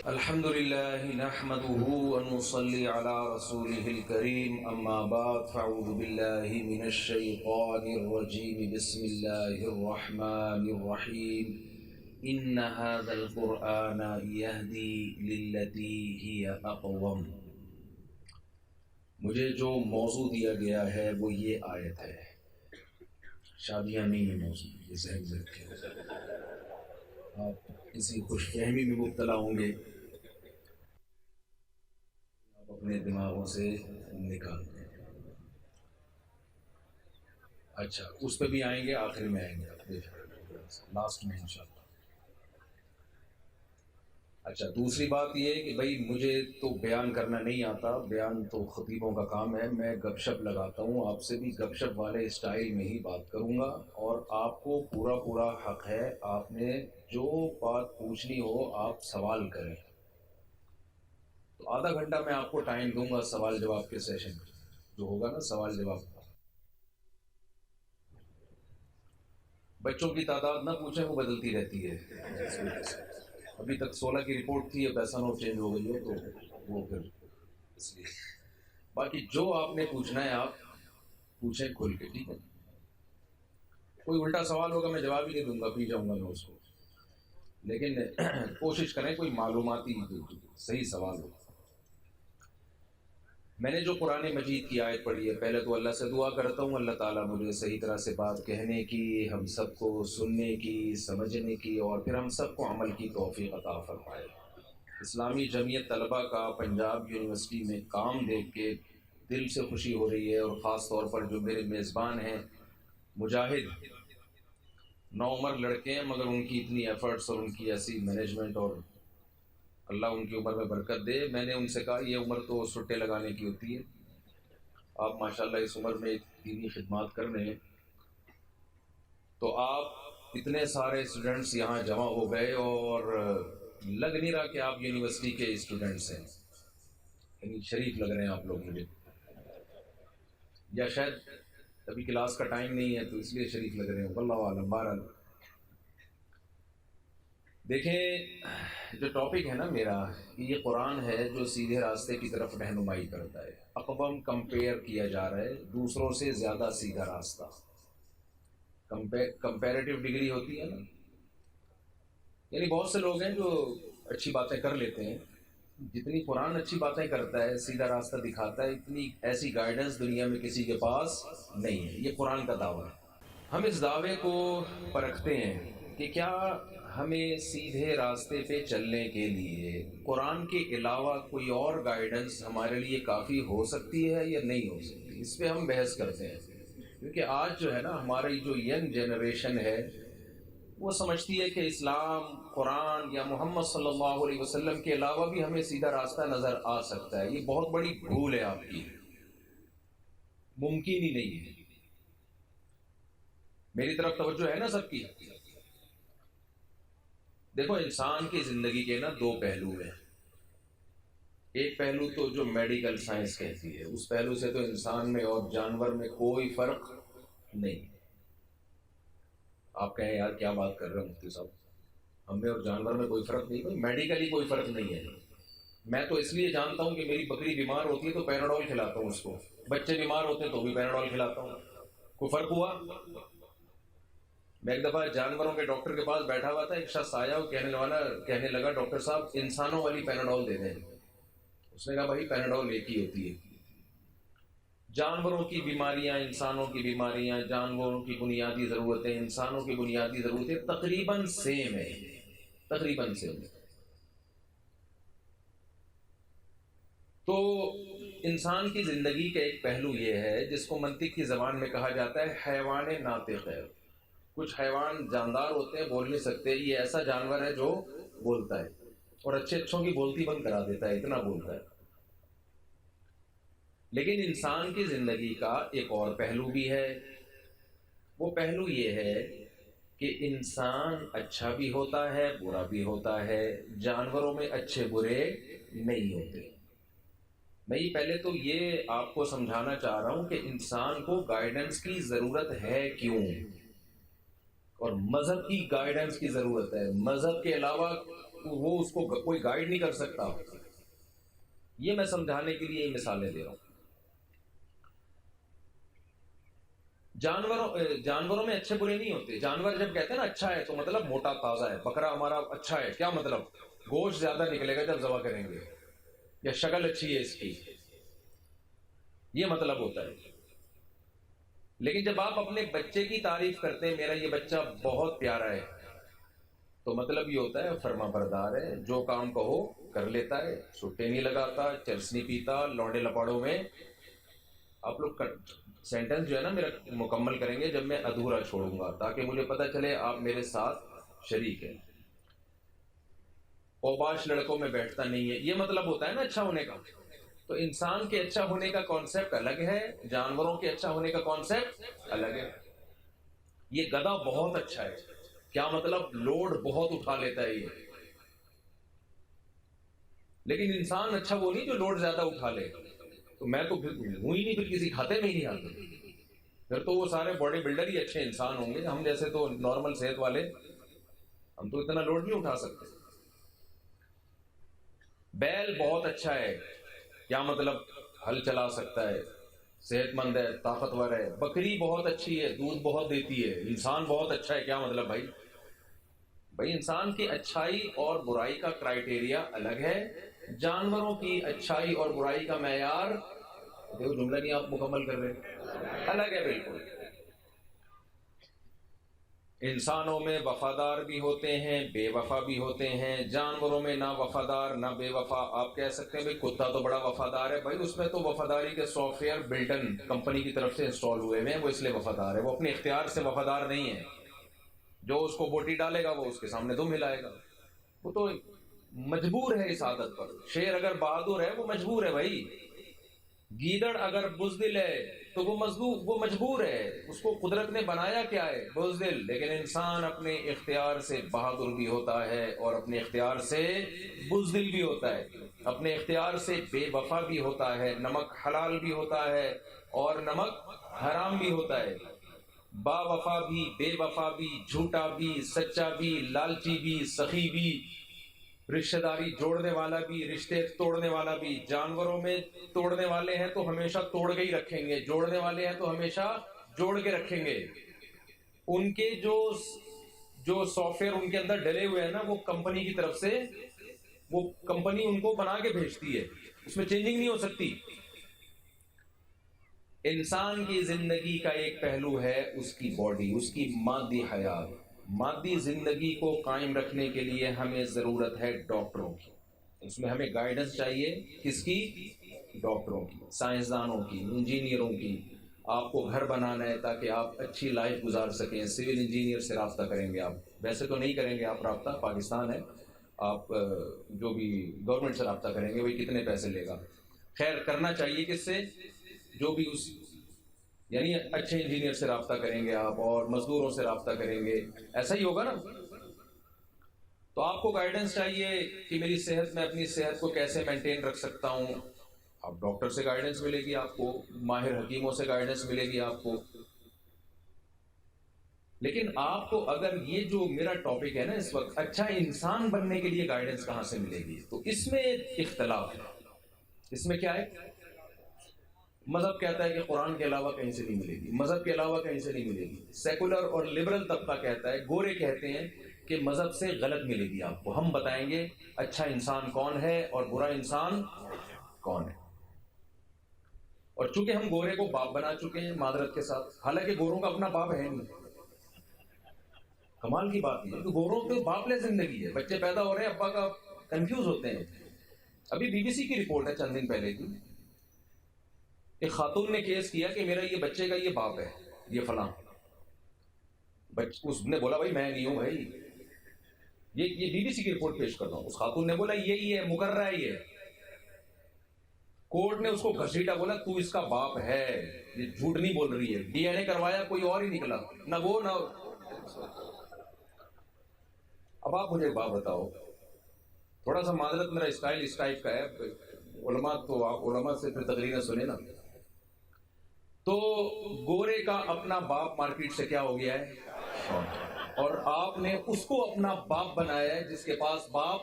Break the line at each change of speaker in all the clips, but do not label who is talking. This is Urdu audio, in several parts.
الحمد لله نحمده ونصلي على رسوله الكريم أما بعد فأعوذ بالله من الشيطان الرجيم بسم الله الرحمن الرحيم إن هذا القرآن يهدي للتي هي أقوم۔ مجھے جو موضوع دیا گیا ہے وہ یہ آیت ہے، شادیاں نہیں ہیں موضوع، یہ ذہن میں رکھیں۔ آپ کسی خوش فہمی میں مبتلا ہوں گے، آپ اپنے دماغوں سے نکال دیں۔ اچھا، اس پہ بھی آئیں گے، آخر میں آئیں گے، لاسٹ میں انشاءاللہ۔ اچھا، دوسری بات یہ ہے کہ بھائی مجھے تو بیان کرنا نہیں آتا، بیان تو خطیبوں کا کام ہے، میں گپ شپ لگاتا ہوں، آپ سے بھی گپ شپ والے اسٹائل میں ہی بات کروں گا، اور آپ کو پورا حق ہے، آپ نے جو بات پوچھنی ہو آپ سوال کریں۔ تو آدھا گھنٹہ میں آپ کو ٹائم دوں گا سوال جواب کے سیشن جو ہوگا نا، سوال جواب۔ بچوں کی تعداد نہ پوچھیں، وہ بدلتی رہتی ہے، ابھی تک 16 کی رپورٹ تھی، اب ایسا نو چینج ہو گئی ہے، تو وہ پھر اس لیے باقی جو آپ نے پوچھنا ہے آپ پوچھیں کھل کے، ٹھیک ہے؟ کوئی الٹا سوال ہوگا میں جواب ہی نہیں دوں گا، پی جاؤں گا میں اس کو، لیکن کوشش کریں کوئی معلوماتی صحیح سوال ہو۔ میں نے جو قرآن مجید کی آیت پڑھی ہے، پہلے تو اللہ سے دعا کرتا ہوں اللہ تعالیٰ مجھے صحیح طرح سے بات کہنے کی، ہم سب کو سننے کی، سمجھنے کی، اور پھر ہم سب کو عمل کی توفیق عطا فرمائے۔ اسلامی جمعیت طلبہ کا پنجاب یونیورسٹی میں کام دیکھ کے دل سے خوشی ہو رہی ہے، اور خاص طور پر جو میرے میزبان ہیں مجاہد نوعمر لڑکے ہیں، مگر ان کی اتنی ایفرٹس اور ان کی ایسی مینجمنٹ، اور اللہ ان کی عمر میں برکت دے۔ میں نے ان سے کہا یہ عمر تو سٹے لگانے کی ہوتی ہے، آپ ماشاءاللہ اس عمر میں دینی خدمات کر رہے ہیں، تو آپ اتنے سارے اسٹوڈنٹس یہاں جمع ہو گئے اور لگ نہیں رہا کہ آپ یونیورسٹی کے اسٹوڈنٹس ہیں، یعنی شریف لگ رہے ہیں آپ لوگ مجھے، یا شاید ابھی کلاس کا ٹائم نہیں ہے تو اس لیے شریف لگ رہے ہیں، واللہ اعلم۔ بہرحال دیکھیں، جو ٹاپک ہے نا میرا، یہ قرآن ہے جو سیدھے راستے کی طرف رہنمائی کرتا ہے۔ اقوام کمپیئر کیا جا رہا ہے، دوسروں سے زیادہ سیدھا راستہ، کمپیریٹیو ڈگری ہوتی ہے نا، یعنی بہت سے لوگ ہیں جو اچھی باتیں کر لیتے ہیں، جتنی قرآن اچھی باتیں کرتا ہے، سیدھا راستہ دکھاتا ہے، اتنی ایسی گائیڈنس دنیا میں کسی کے پاس نہیں ہے، یہ قرآن کا دعویٰ ہے۔ ہم اس دعوے کو پرکھتے ہیں کہ کیا ہمیں سیدھے راستے پہ چلنے کے لیے قرآن کے علاوہ کوئی اور گائیڈنس ہمارے لیے کافی ہو سکتی ہے یا نہیں ہو سکتی، اس پہ ہم بحث کرتے ہیں، کیونکہ آج جو ہے نا ہماری جو ینگ جنریشن ہے وہ سمجھتی ہے کہ اسلام، قرآن یا محمد صلی اللہ علیہ وسلم کے علاوہ بھی ہمیں سیدھا راستہ نظر آ سکتا ہے۔ یہ بہت بڑی بھول ہے آپ کی، ممکن ہی نہیں ہے۔ میری طرف توجہ ہے نا سب کی؟ دیکھو، انسان کی زندگی کے نا دو پہلو ہیں، ایک پہلو تو جو میڈیکل سائنس کہتی ہے، اس پہلو سے تو انسان میں اور جانور میں کوئی فرق نہیں۔ آپ کہیں یار کیا بات کر رہے ہیں مفتی صاحب، ہم میں اور جانور میں کوئی فرق نہیں، کوئی میڈیکلی کوئی فرق نہیں ہے۔ میں تو اس لیے جانتا ہوں کہ میری بکری بیمار ہوتی ہے تو پیناڈول کھلاتا ہوں اس کو، بچے بیمار ہوتے ہیں تو بھی پیناڈول کھلاتا ہوں، کوئی فرق ہوا؟ میں ایک دفعہ جانوروں کے ڈاکٹر کے پاس بیٹھا ہوا تھا، ایک شخص آیا، وہ کہنے لگا ڈاکٹر صاحب انسانوں والی پیناڈول دے دیں۔ اس نے کہا بھائی پیناڈول ایک ہی ہوتی ہے، جانوروں کی بیماریاں، انسانوں کی بیماریاں، جانوروں کی بنیادی ضرورتیں، انسانوں کی بنیادی ضرورتیں تقریباً سیم ہے، تقریباً سیم ہے۔ تو انسان کی زندگی کا ایک پہلو یہ ہے جس کو منطق کی زبان میں کہا جاتا ہے حیوان ناطق ہے۔ کچھ حیوان جاندار ہوتے ہیں، بول نہیں سکتے، یہ ایسا جانور ہے جو بولتا ہے اور اچھے اچھوں کی بولتی بند کرا دیتا ہے، اتنا بولتا ہے۔ لیکن انسان کی زندگی کا ایک اور پہلو بھی ہے، وہ پہلو یہ ہے کہ انسان اچھا بھی ہوتا ہے برا بھی ہوتا ہے، جانوروں میں اچھے برے نہیں ہوتے۔ میں پہلے تو یہ آپ کو سمجھانا چاہ رہا ہوں کہ انسان کو گائیڈنس کی ضرورت ہے کیوں، اور مذہب کی گائیڈنس کی ضرورت ہے۔ مذہب کے علاوہ وہ اس کو کوئی گائیڈ نہیں کر سکتا. یہ میں سمجھانے کے لیے یہ مثالیں دے رہا ہوں. جانوروں میں اچھے برے نہیں ہوتے. جانور جب کہتے ہیں نا اچھا ہے تو مطلب موٹا تازہ ہے. بکرا ہمارا اچھا ہے, کیا مطلب؟ گوشت زیادہ نکلے گا جب ذبح کریں گے, یا شکل اچھی ہے اس کی, یہ مطلب ہوتا ہے. لیکن جب آپ اپنے بچے کی تعریف کرتے ہیں, میرا یہ بچہ بہت پیارا ہے, تو مطلب یہ ہوتا ہے فرما بردار ہے, جو کام کہو کر لیتا ہے, چھٹے نہیں لگاتا, چرس نہیں پیتا. لوڈے لپاڑوں میں آپ لوگ سینٹنس جو ہے نا میرا مکمل کریں گے جب میں ادھورا چھوڑوں گا, تاکہ مجھے پتہ چلے آپ میرے ساتھ شریک ہیں. اوباش لڑکوں میں بیٹھتا نہیں ہے, یہ مطلب ہوتا ہے نا اچھا ہونے کا. تو انسان کے اچھا ہونے کا کانسیپٹ الگ ہے, جانوروں کے اچھا ہونے کا کانسیپٹ الگ ہے. یہ گدھا بہت اچھا ہے, کیا مطلب؟ لوڈ بہت اٹھا لیتا ہے یہ. لیکن انسان اچھا وہ نہیں جو لوڈ زیادہ اٹھا لے. تو میں تو پھر ہوں ہی نہیں, پھر کسی کھاتے میں ہی نہیں آتے. پھر تو وہ سارے باڈی بلڈر ہی اچھے انسان ہوں گے. ہم جیسے تو نارمل صحت والے, ہم تو اتنا لوڈ نہیں اٹھا سکتے. بیل بہت اچھا ہے, کیا مطلب؟ ہل چلا سکتا ہے, صحت مند ہے, طاقتور ہے. بکری بہت اچھی ہے, دودھ بہت دیتی ہے. انسان بہت اچھا ہے, کیا مطلب بھائی انسان کی اچھائی اور برائی کا کرائٹیریا الگ ہے. جانوروں کی اچھائی اور برائی کا معیار, دیکھو جملہ نہیں آپ مکمل کر رہے, الگ ہے بالکل. انسانوں میں وفادار بھی ہوتے ہیں, بے وفا بھی ہوتے ہیں. جانوروں میں نہ وفادار نہ بے وفا. آپ کہہ سکتے ہیں بھائی کتا تو بڑا وفادار ہے, بھائی اس میں تو وفاداری کے سافٹ ویئر بلٹن کمپنی کی طرف سے انسٹال ہوئے ہیں, وہ اس لیے وفادار ہے. وہ اپنے اختیار سے وفادار نہیں ہے. جو اس کو بوٹی ڈالے گا وہ اس کے سامنے دم ہلائے گا. وہ تو مجبور ہے اس عادت پر. شیر اگر بہادر ہے وہ مجبور ہے بھائی. گیدڑ اگر بزدل ہے تو وہ مجبور ہے. اس کو قدرت نے بنایا کیا ہے؟ بزدل. لیکن انسان اپنے اختیار سے بہادر بھی ہوتا ہے اور اپنے اختیار سے بزدل بھی ہوتا ہے, اپنے اختیار سے بے وفا بھی ہوتا ہے. نمک حلال بھی ہوتا ہے اور نمک حرام بھی ہوتا ہے. با وفا بھی, بے وفا بھی, جھوٹا بھی, سچا بھی, لالچی بھی, سخی بھی, رشتہ داری جوڑنے والا بھی, رشتے توڑنے والا بھی. جانوروں میں توڑنے والے ہیں تو ہمیشہ توڑ کے ہی رکھیں گے, جوڑنے والے ہیں تو ہمیشہ جوڑ کے رکھیں گے. ان کے جو سافٹ ویئر ان کے اندر ڈلے ہوئے ہیں نا, وہ کمپنی کی طرف سے, وہ کمپنی ان کو بنا کے بھیجتی ہے, اس میں چینجنگ نہیں ہو سکتی. انسان کی زندگی کا ایک پہلو ہے اس کی باڈی, اس کی مادی حیات. مادی زندگی کو قائم رکھنے کے لیے ہمیں ضرورت ہے ڈاکٹروں کی. اس میں ہمیں گائیڈنس چاہیے, کس کی؟ ڈاکٹروں کی, سائنسدانوں کی, انجینئروں کی. آپ کو گھر بنانا ہے تاکہ آپ اچھی لائف گزار سکیں, سول انجینئر سے رابطہ کریں گے آپ. ویسے تو نہیں کریں گے آپ رابطہ, پاکستان ہے, آپ جو بھی گورنمنٹ سے رابطہ کریں گے وہی کتنے پیسے لے گا. خیر کرنا چاہیے کس سے؟ جو بھی اس یعنی اچھے انجینئر سے رابطہ کریں گے آپ, اور مزدوروں سے رابطہ کریں گے, ایسا ہی ہوگا نا. تو آپ کو گائیڈنس چاہیے کہ میری صحت, میں اپنی صحت کو کیسے مینٹین رکھ سکتا ہوں. آپ ڈاکٹر سے گائیڈنس ملے گی آپ کو, ماہر حکیموں سے گائیڈنس ملے گی آپ کو. لیکن آپ کو اگر یہ جو میرا ٹاپک ہے نا اس وقت, اچھا انسان بننے کے لیے گائیڈنس کہاں سے ملے گی, تو اس میں اختلاف ہے. اس میں کیا ہے؟ مذہب کہتا ہے کہ قرآن کے علاوہ کہیں سے نہیں ملے گی, مذہب کے علاوہ کہیں سے نہیں ملے گی. سیکولر اور لبرل طبقہ کہتا ہے, گورے کہتے ہیں کہ مذہب سے غلط ملے گی آپ کو. ہم بتائیں گے اچھا انسان کون ہے اور برا انسان کون ہے. اور چونکہ ہم گورے کو باپ بنا چکے ہیں معذرت کے ساتھ, حالانکہ گوروں کا اپنا باپ ہے نہیں. کمال کی بات یہ ہے کہ گوروں کے باپ لے زندگی ہے, بچے پیدا ہو رہے ہیں ابا کا کنفیوز ہوتے ہیں. ابھی بی بی سی کی رپورٹ ہے چند دن پہلے کی, ایک خاتون نے کیس کیا کہ میرا یہ بچے کا یہ باپ ہے, یہ فلاں. اس نے بولا بھائی میں نہیں ہوں بھائی, یہ بی بی سی کی رپورٹ پیش کر رہا ہوں. اس خاتون نے بولا یہی ہے, مقررہ ہے یہ. کورٹ نے اس کو گھسیٹا, بولا تو اس کا باپ ہے, یہ جھوٹ نہیں بول رہی ہے. ڈی این اے کروایا, کوئی اور ہی نکلا, نہ وہ نہ. اب آپ مجھے ایک بات بتاؤ, تھوڑا سا معذرت, میرا اسٹائل اس ٹائپ کا ہے. علماء تو آپ علماء سے پھر تقریریں سنیں نا. تو گورے کا اپنا باپ مارکیٹ سے کیا ہو گیا ہے؟ اور آپ نے اس کو اپنا باپ بنایا ہے جس کے پاس باپ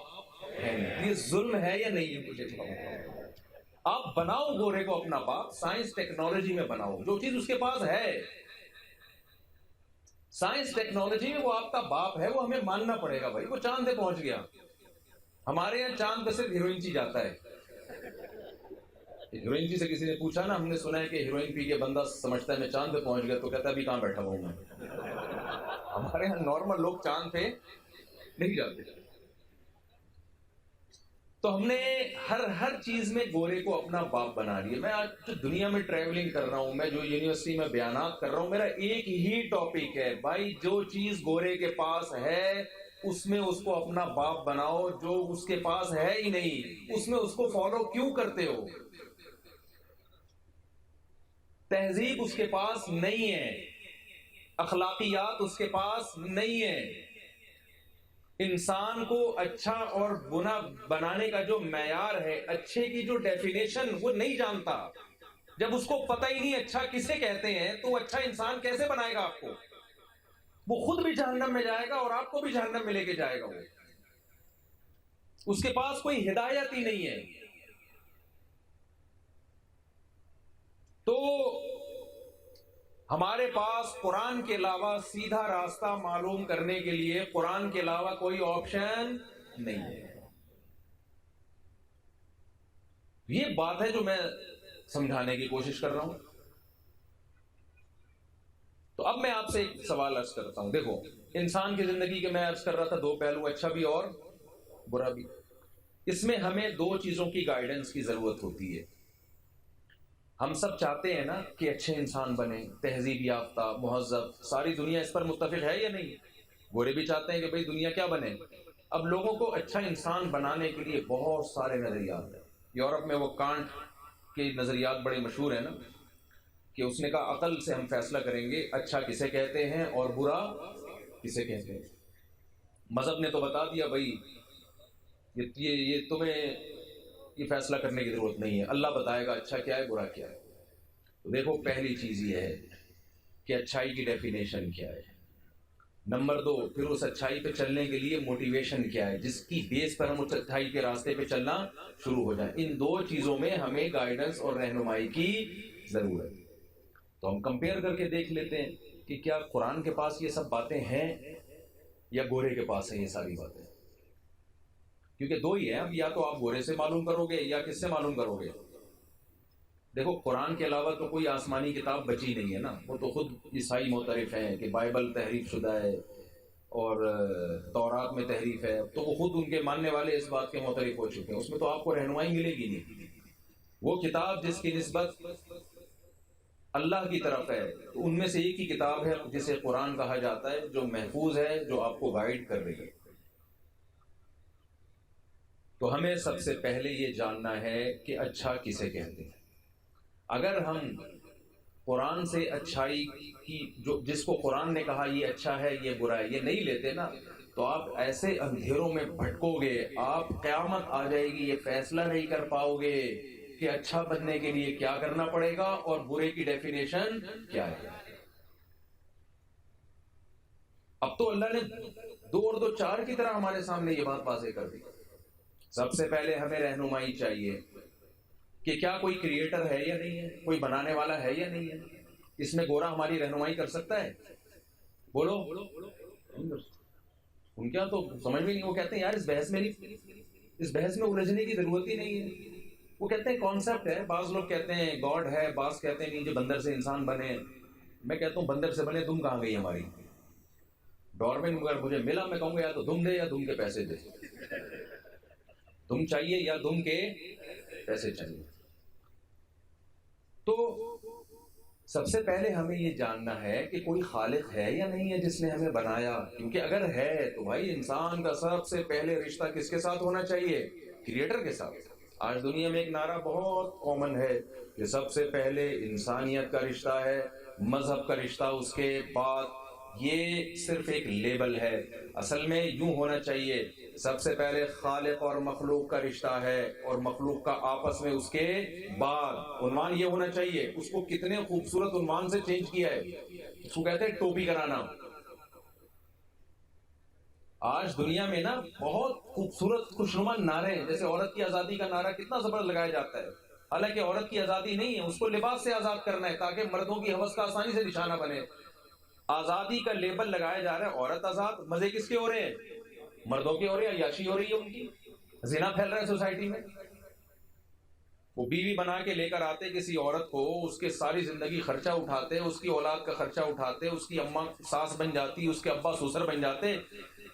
ہے نہیں. یہ ظلم ہے یا نہیں ہے؟ مجھے بتاؤ. آپ بناؤ گورے کو اپنا باپ, سائنس ٹیکنالوجی میں بناؤ, جو چیز اس کے پاس ہے سائنس ٹیکنالوجی میں وہ آپ کا باپ ہے, وہ ہمیں ماننا پڑے گا. بھائی وہ چاند پہ پہنچ گیا, ہمارے یہاں چاند پہ صرف ہیروئن چی جاتا ہے. ہیروئن جی سے کسی نے پوچھا نا, ہم نے سنا ہے کہ ہیروئن پی کے بندہ سمجھتا ہے میں چاند پہ پہنچ گیا, تو کہتا ہے ابھی کہاں بیٹھا ہوں میں. ہمارے یہاں نارمل لوگ چاند پہ نہیں جاتے. تو ہم نے ہر چیز میں گورے کو اپنا باپ بنا لیا. میں آج جو دنیا میں ٹریولنگ کر رہا ہوں, میں جو یونیورسٹی میں بیانات کر رہا ہوں, میرا ایک ہی ٹاپک ہے, بھائی جو چیز گورے کے پاس ہے اس میں اس کو اپنا باپ بناؤ, جو اس کے پاس ہے ہی نہیں اس میں اس کو فالو کیوں کرتے ہو؟ تہذیب اس کے پاس نہیں ہے, اخلاقیات اس کے پاس نہیں ہے. انسان کو اچھا اور برا بنانے کا جو معیار ہے, اچھے کی جو ڈیفینیشن وہ نہیں جانتا. جب اس کو پتہ ہی نہیں اچھا کسے کہتے ہیں, تو اچھا انسان کیسے بنائے گا آپ کو؟ وہ خود بھی جہنم میں جائے گا اور آپ کو بھی جہنم میں لے کے جائے گا. وہ اس کے پاس کوئی ہدایت ہی نہیں ہے. تو ہمارے پاس قرآن کے علاوہ سیدھا راستہ معلوم کرنے کے لیے قرآن کے علاوہ کوئی آپشن نہیں ہے. یہ بات ہے جو میں سمجھانے کی کوشش کر رہا ہوں. تو اب میں آپ سے ایک سوال عرض کرتا ہوں. دیکھو, انسان کی زندگی کے میں عرض کر رہا تھا دو پہلو, اچھا بھی اور برا بھی. اس میں ہمیں دو چیزوں کی گائیڈنس کی ضرورت ہوتی ہے. ہم سب چاہتے ہیں نا کہ اچھے انسان بنے, تہذیب یافتہ, مہذب. ساری دنیا اس پر متفق ہے یا نہیں؟ گورے بھی چاہتے ہیں کہ بھئی دنیا کیا بنے. اب لوگوں کو اچھا انسان بنانے کے لیے بہت سارے نظریات ہیں. یورپ میں وہ کانٹ کے نظریات بڑے مشہور ہیں نا, کہ اس نے کہا عقل سے ہم فیصلہ کریں گے اچھا کسے کہتے ہیں اور برا کسے کہتے ہیں. مذہب نے تو بتا دیا بھائی یہ تمہیں یہ فیصلہ کرنے کی ضرورت نہیں ہے, اللہ بتائے گا اچھا کیا ہے برا کیا ہے. تو دیکھو, پہلی چیز یہ ہے کہ اچھائی کی ڈیفینیشن کیا ہے. نمبر دو, پھر اس اچھائی پہ چلنے کے لیے موٹیویشن کیا ہے, جس کی بیس پر ہم اس اچھائی کے راستے پہ چلنا شروع ہو جائیں. ان دو چیزوں میں ہمیں گائیڈنس اور رہنمائی کی ضرورت. تو ہم کمپیئر کر کے دیکھ لیتے ہیں کہ کیا قرآن کے پاس یہ سب باتیں ہیں یا گورے کے پاس ہیں یہ ساری باتیں. کیونکہ دو ہی ہیں, اب یا تو آپ گورے سے معلوم کرو گے یا کس سے معلوم کرو گے. دیکھو, قرآن کے علاوہ تو کوئی آسمانی کتاب بچی نہیں ہے نا. وہ تو خود عیسائی معترف ہیں کہ بائبل تحریف شدہ ہے اور تورات میں تحریف ہے, تو وہ خود ان کے ماننے والے اس بات کے معترف ہو چکے ہیں. اس میں تو آپ کو رہنمائی ملے گی نہیں. وہ کتاب جس کی نسبت اللہ کی طرف ہے, تو ان میں سے ایک ہی کتاب ہے جسے قرآن کہا جاتا ہے, جو محفوظ ہے, جو آپ کو گائیڈ کر رہی ہے. تو ہمیں سب سے پہلے یہ جاننا ہے کہ اچھا کسے کہتے ہیں. اگر ہم قرآن سے اچھائی کی جس کو قرآن نے کہا یہ اچھا ہے یہ برا ہے, یہ نہیں لیتے نا, تو آپ ایسے اندھیروں میں بھٹکو گے, آپ قیامت آ جائے گی, یہ فیصلہ نہیں کر پاؤ گے کہ اچھا بننے کے لیے کیا کرنا پڑے گا اور برے کی ڈیفینیشن کیا ہے. اب تو اللہ نے دو اور دو چار کی طرح ہمارے سامنے یہ بات واضح کر دی. سب سے پہلے ہمیں رہنمائی چاہیے کہ کیا کوئی کریٹر ہے یا نہیں ہے, کوئی بنانے والا ہے یا نہیں ہے. اس میں گورا ہماری رہنمائی کر سکتا ہے؟ بولو. ان کیا تو سمجھ میں نہیں. وہ کہتے ہیں یار اس بحث میں الجھنے کی ضرورت ہی نہیں ہے. وہ کہتے ہیں کانسیپٹ ہے. بعض لوگ کہتے ہیں گاڈ ہے, بعض کہتے ہیں نہیں جو بندر سے انسان بنے. میں کہتا ہوں بندر سے بنے تم کہاں گئی ہماری. ڈورمن اگر مجھے ملا میں کہوں گا یا تو دم دے یا دم کے پیسے دے. دم چاہیے یا دم کے پیسے چاہیے. تو سب سے پہلے ہمیں یہ جاننا ہے کہ کوئی خالق ہے یا نہیں ہے جس نے ہمیں بنایا. کیونکہ اگر ہے تو بھائی انسان کا سب سے پہلے رشتہ کس کے ساتھ ہونا چاہیے؟ کریٹر کے ساتھ. آج دنیا میں ایک نعرہ بہت کامن ہے کہ سب سے پہلے انسانیت کا رشتہ ہے, مذہب کا رشتہ اس کے بعد. یہ صرف ایک لیبل ہے. اصل میں یوں ہونا چاہیے, سب سے پہلے خالق اور مخلوق کا رشتہ ہے اور مخلوق کا آپس میں اس کے بعد. عنوان یہ ہونا چاہیے. اس کو کتنے خوبصورت عنوان سے چینج کیا ہے, اس کو کہتے ہیں ٹوپی کرانا. آج دنیا میں نا بہت خوبصورت خوشنما نعرے ہیں، جیسے عورت کی آزادی کا نعرہ کتنا زبردست لگایا جاتا ہے، حالانکہ عورت کی آزادی نہیں ہے، اس کو لباس سے آزاد کرنا ہے تاکہ مردوں کی ہوس کا آسانی سے نشانہ بنے۔ آزادی کا لیبل لگایا جا رہا ہے، عورت آزاد، مزے کس کے ہو رہے ہیں؟ مردوں کے ہو رہے ہیں، عیاشی ہو رہی ہے ان کی، زنا پھیل رہا ہے سوسائٹی میں۔ وہ بیوی بنا کے لے کر آتے کسی عورت کو، اس کے ساری زندگی خرچہ اٹھاتے، اس کی اولاد کا خرچہ اٹھاتے، اس کی اماں ساس بن جاتی، اس کے ابا سسر بن جاتے،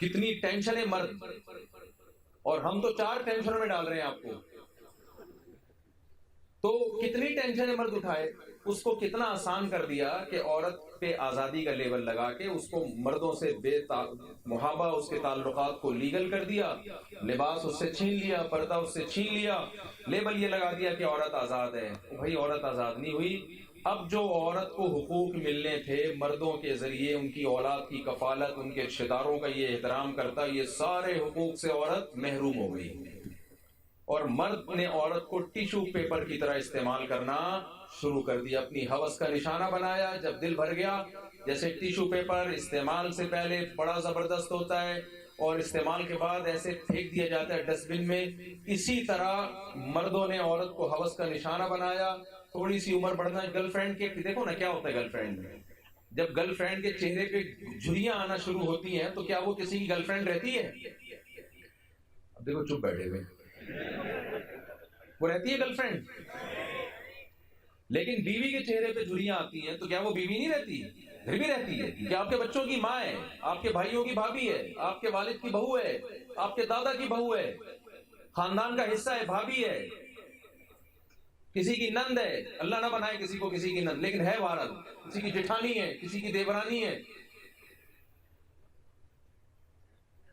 کتنی ٹینشن ہے مرد، اور ہم تو 4 ٹینشنوں میں ڈال رہے ہیں آپ کو۔ تو کتنی ٹینشن مرد اٹھائے، اس کو کتنا آسان کر دیا کہ عورت پہ آزادی کا لیبل لگا کے اس کو مردوں سے محابہ اس کے تعلقات کو لیگل کر دیا، لباس اس سے چھین لیا، پردہ اس سے چھین لیا، لیبل یہ لگا دیا کہ عورت آزاد ہے۔ بھائی عورت آزاد نہیں ہوئی، اب جو عورت کو حقوق ملنے تھے مردوں کے ذریعے، ان کی اولاد کی کفالت، ان کے رشتہ داروں کا یہ احترام کرتا، یہ سارے حقوق سے عورت محروم ہو گئی، اور مرد نے عورت کو ٹیشو پیپر کی طرح استعمال کرنا شروع کر دیا، اپنی ہوس کا نشانہ بنایا۔ جب دل بھر گیا، جیسے ٹیشو پیپر استعمال سے پہلے بڑا زبردست ہوتا ہے اور استعمال کے بعد ایسے پھینک دیا جاتا ہے ڈسٹ بن میں، اسی طرح مردوں نے عورت کو ہوس کا نشانہ بنایا۔ تھوڑی سی عمر بڑھنا، گرل فرینڈ کے دیکھو نا کیا ہوتا ہے گرل فرینڈ میں، جب گرل فرینڈ کے چہرے پہ جھریاں آنا شروع ہوتی ہیں تو کیا وہ کسی کی گرل فرینڈ رہتی ہے؟ اب دیکھو چپ بیٹھے ہوئے، وہ رہتی ہے گرل فرینڈ؟ لیکن بیوی کے چہرے پہ جھریاں آتی ہیں تو کیا وہ بیوی نہیں رہتی؟ پھر بھی رہتی ہے، کہ آپ کے بچوں کی ماں ہے، آپ کے بھائیوں کی بھابھی ہے، آپ کے والد کی بہو ہے، آپ کے دادا کی بہو ہے، خاندان کا حصہ ہے، بھابھی ہے، کسی کی نند ہے، اللہ نہ بنائے کسی کو کسی کی نند، لیکن ہے بہرحال، کسی کی جٹھانی ہے، کسی کی دیورانی ہے۔